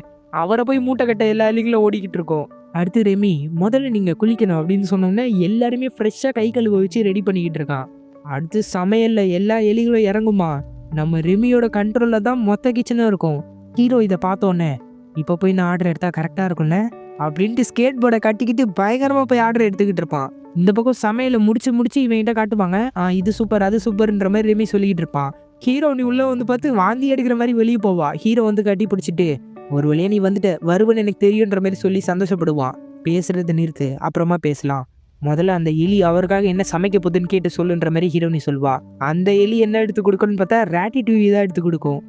அவரை போய் மூட்டை கட்ட எல்லா எலிகளும் ஓடிக்கிட்டு இருக்கோம். அடுத்து ரெமி, முதல்ல நீங்க குளிக்கணும் அப்படின்னு சொன்னோன்னே எல்லாருமே ஃப்ரெஷ்ஷாக கை கழுவ வச்சு ரெடி பண்ணிக்கிட்டு இருக்கான். அடுத்து சமையல்ல எல்லா எலிகளும் இறங்குமா. நம்ம ரெமியோட கண்ட்ரோல்ல தான் மொத்த கிச்சனும் இருக்கும். ஹீரோ இதை பார்த்தோன்னே, இப்போ போய் நான் ஆர்டர் எடுத்தா கரெக்டாக இருக்கும்ல அப்படின்ட்டு ஸ்கேட் போர்டை கட்டிக்கிட்டு பயங்கரமாக போய் ஆர்டர் எடுத்துக்கிட்டு இருப்பான். இந்த பக்கம் சமையலை முடிச்சு இவன்கிட்ட காட்டுவாங்க. இது சூப்பர் அது சூப்பர்ன்ற மாதிரி ரெமி சொல்லிக்கிட்டு இருப்பான். ஹீரோ நீ உள்ள வந்து பார்த்து வாந்தி எடுக்கிற மாதிரி வெளியே போவா. ஹீரோ வந்து கட்டி பிடிச்சிட்டு, ஒரு வழியா நீ வந்துட்ட, வருவன்னு எனக்கு தெரியுன்ற மாதிரி சொல்லி சந்தோஷப்படுவான். பேசுறதை நிறுத்து, அப்புறமா பேசலாம். முதல்ல அந்த எலி அவருக்காக என்ன சமைக்க போகுதுன்னு கேட்டு சொல்லுன்ற மாதிரி ஹீரோனி சொல்வா. அந்த எலி என்ன எடுத்து கொடுக்கணும்னு பார்த்தா ராட்டிடியூவி தான் எடுத்து கொடுக்கும்.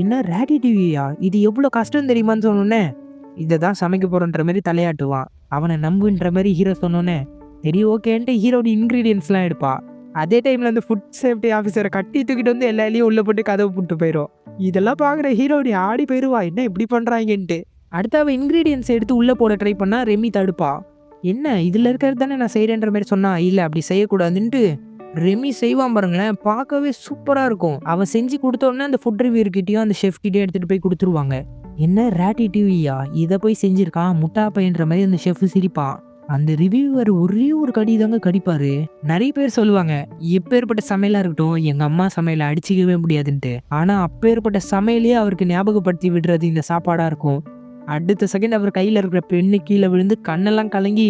என்ன ராட்டிடியூவியா, இது எவ்வளோ கஷ்டம் தெரியுமான்னு சொன்னோன்னே, இதை தான் சமைக்க போறன்ற மாதிரி தலையாட்டுவான். அவனை நம்புன்ற மாதிரி ஹீரோ சொன்னோன்னே, சரி ஓகேன்ட்டு ஹீரோனி இன்க்ரீடியன்ஸ்லாம் எடுப்பா. அதே டைம்ல அந்த ஃபுட் சேஃப்டி ஆஃபீஸரை கட்டி தூக்கிட்டு வந்து எல்லா எலியும் உள்ள போட்டு கதவு போட்டு போயிடும். இதெல்லாம் பார்க்குற ஹீரோனி ஆடி போயிடுவா, என்ன இப்படி பண்றாங்கன்ட்டு. அடுத்து அவ இன்க்ரீடியன்ஸ் எடுத்து உள்ள போட ட்ரை பண்ணா ரெமி தடுப்பா. என்ன இதுல இருக்கிறது தானே நான் செய்யறேன்ற மாதிரி சொன்னா, இல்ல அப்படி செய்யக்கூடாதுன்ட்டு ரெமி செய்வான் பாருங்களேன். பார்க்கவே சூப்பரா இருக்கும். அவன் செஞ்சு கொடுத்தோடனே அந்த ஃபுட் ரிவ்யூர்கிட்டயும் அந்த ஷெஃப் கிட்டயும் எடுத்துட்டு போய் கொடுத்துருவாங்க. என்ன ராட்டிடியூவியா, இதை போய் செஞ்சிருக்கான் முட்டா பையன்ற மாதிரி அந்த ஷெஃப் சிரிப்பான். அந்த ரிவ்யூவர் ஒரே ஒரு கடி தாங்க கடிப்பாரு. நெறைய பேர் சொல்லுவாங்க, எப்பேர்ப்பட்ட சமையலா இருக்கட்டும், எங்க அம்மா சமையல அடிச்சுக்கவே முடியாதுன்ட்டு. ஆனா அப்பேர்ப்பட்ட சமையலையே அவருக்கு ஞாபகப்படுத்தி விடுறது இந்த சாப்பாடா இருக்கும். அடுத்த செகண்ட் அவர் கையில இருக்கிற பென்னு கீழ விழுந்து கண்ணெல்லாம் கலங்கி,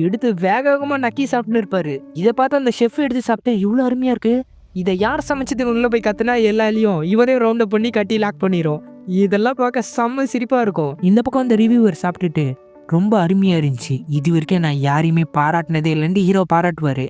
எடுத்து வேக வேகமா நக்கி சாப்பிட்டுன்னு இருப்பாரு. இத பார்த்து அந்த செஃப் எடுத்து சாப்பிட்டு, "இவ்ளோ அருமையா இருக்கு. இத யார் சமைச்சதுன்னு உள்ள போய் கத்துனா எல்லா எலியும் இவரே ரவுண்ட் அப் பண்ணி கட்டி லாக் பண்ணிரும்." இதெல்லாம் பார்க்க செம்ம சிரிப்பா இருக்கும். இந்த பக்கம் அந்த ரிவ்யூவர் சாப்பிட்டுட்டு, "ரொம்ப அருமையா இருந்துச்சு. இதுவரைக்கும் நான் யாரையுமே பாராட்டுனதே இல்லன்ட்டு" ஹீரோ பாராட்டுவாரு.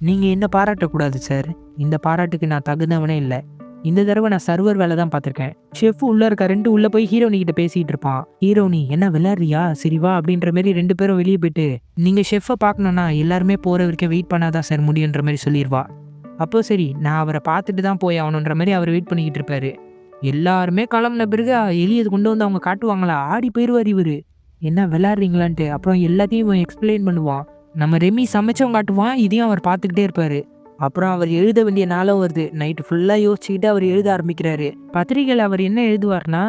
"நீங்க என்ன பாராட்டக்கூடாது சார். இந்த பாராட்டுக்கு நான் தகுந்தவனே இல்ல. இந்த தடவ நான் சர்வர் வேல தான் பார்த்துருக்கேன்." ஷெஃப் உள்ள இருக்காருன்ட்டு உள்ள போய் ஹீரோனி கிட்ட பேசிட்டு இருப்பான். ஹீரோனி, "என்ன விளையாடுறியா? சரி வா" அப்படின்ற மாரி 2 பேரும் வெளிய போயிட்டு, "நீங்க ஷெஃப்ப பார்க்கணும்னா எல்லாருமே போற வரைக்கும் வெயிட் பண்ணா தான் சார் முடியுன்ற" மாரி சொல்லிருவா. அப்போ சரி, நான் அவர பார்த்துட்டு தான் போய் ஆவணுன்ற மாரி அவரு வெயிட் பண்ணிக்கிட்டு இருப்பாரு. எல்லாருமே கிளம்புன பிறகு எலிய கொண்டு வந்து அவங்க காட்டுவாங்களா, ஆடி போயிருவாரு இவரு. "என்ன விளையாடுறீங்களான்ட்டு." அப்புறம் எல்லாத்தையும் இவன் எக்ஸ்பிளைன் பண்ணுவான். நம்ம ரெமி சமைச்சும் காட்டுவான், இதையும் அவர் பார்த்துக்கிட்டே இருப்பாரு. அப்புறம் அவர் எழுத வேண்டிய நாளும் வருது. நைட்டு ஃபுல்லா யோசிச்சுக்கிட்டு அவர் எழுத ஆரம்பிக்கிறாரு. பத்திரிக்கையில அவர் என்ன எழுதுவார்னா,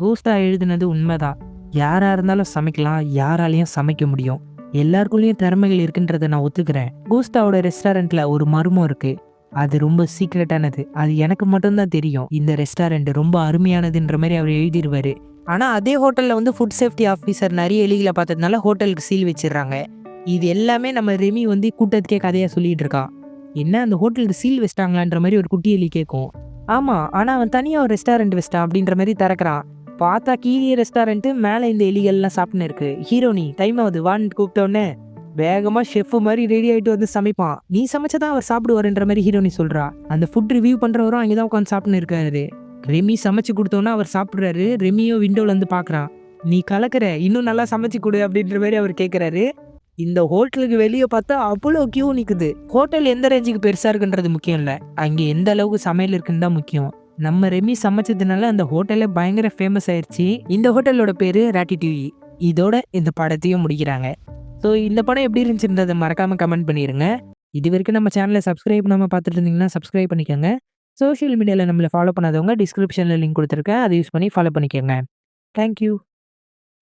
"கோஸ்டா எழுதுனது உண்மைதான். யாரா இருந்தாலும் சமைக்கலாம், யாராலயும் சமைக்க முடியும். எல்லாருக்குள்ளயும் திறமைகள் இருக்குன்றத நான் ஒத்துக்கிறேன். கோஸ்டாவோட ரெஸ்டாரண்ட்ல ஒரு மர்மம் இருக்கு. அது ரொம்ப சீக்ரெட்டானது. அது எனக்கு மட்டும் தான் தெரியும். இந்த ரெஸ்டாரண்ட் ரொம்ப அருமையானதுன்ற மாரி அவர் எழுதிருவாரு. ஆனா அதே ஹோட்டல்ல வந்து ஃபுட் சேஃப்டி ஆஃபீசர் நெறைய எலிகள பார்த்ததுனால ஹோட்டலுக்கு சீல் வச்சிடுறாங்க. இது எல்லாமே நம்ம ரெமி வந்து கூட்டத்துக்கே கதையா சொல்லிட்டு இருக்கான். "என்ன அந்த ஹோட்டலுக்கு சீல் வச்சுட்டாங்களான்ற" மாரி ஒரு குட்டி எலி கேட்கும். "ஆமா. ஆனா அவன் தனியா ஒரு ரெஸ்டாரண்ட் வச்சுட்டான்" அப்படின்ற மாரி திறக்குறான். பார்த்தா கீழயே ரெஸ்டாரண்ட், மேல இந்த எலிகள்லாம் சாப்பிட்டுன்னு இருக்கு. ஹீரோனி, "டைம் ஆகுது வான்னு" கூப்பிட்டோனே வேகமா ஷெஃப் மாரி ரெடி ஆயிட்டு வந்து சமைப்பான். "நீ சமைச்சா அவர் சாப்பிடுவாருன்ற" மாரி ஹீரோனி சொல்றா. அந்த ஃபுட் ரிவ்யூ பண்றவரும் அங்க தான் உட்கார்ந்து சாப்பிட்டுன்னு இருக்காரு. ரெமி சமைச்சு குடுத்தோனே அவர் சாப்பிடுறாரு. ரெமியும் விண்டோல இருந்து பார்க்குறான். "நீ கலக்குற, இன்னும் நல்லா சமைச்சு குடு" அப்படின்ற மாரி அவர் கேட்குறாரு. இந்த ஹோட்டலுக்கு வெளிய பார்த்தா அவ்வளோ கியூ நிக்குது. ஹோட்டல் எந்த ரேஞ்சுக்கு பெருசா இருக்குன்றது முக்கியம் இல்ல. அங்க எந்த அளவுக்கு சமையல் இருக்குன்னு தான் முக்கியம். நம்ம ரெமி சமைச்சதுனால அந்த ஹோட்டலே பயங்கர ஃபேமஸ் ஆயிருச்சு. இந்த ஹோட்டலோட பேரு ராட்டிட்யூயி. இதோட இந்த படத்தையும் முடிக்கிறாங்க. ஸோ இந்த படம் எப்படி இருந்துச்சுன்றத மறக்காம கமெண்ட் பண்ணிருங்க. இதுவரைக்கும் நம்ம சேனல சப்ஸ்கிரைப் பண்ணாம பார்த்துட்டு இருந்தீங்கன்னா சப்ஸ்கிரைப் பண்ணிக்கோங்க. சோஷியல் மீடியால நம்மள ஃபாலோ பண்ணாதவங்க டிஸ்கிரிப்ஷன்ல லிங்க் குடுத்துருக்கேன். அத யூஸ் பண்ணி ஃபாலோ பண்ணிக்கோங்க. Thank you.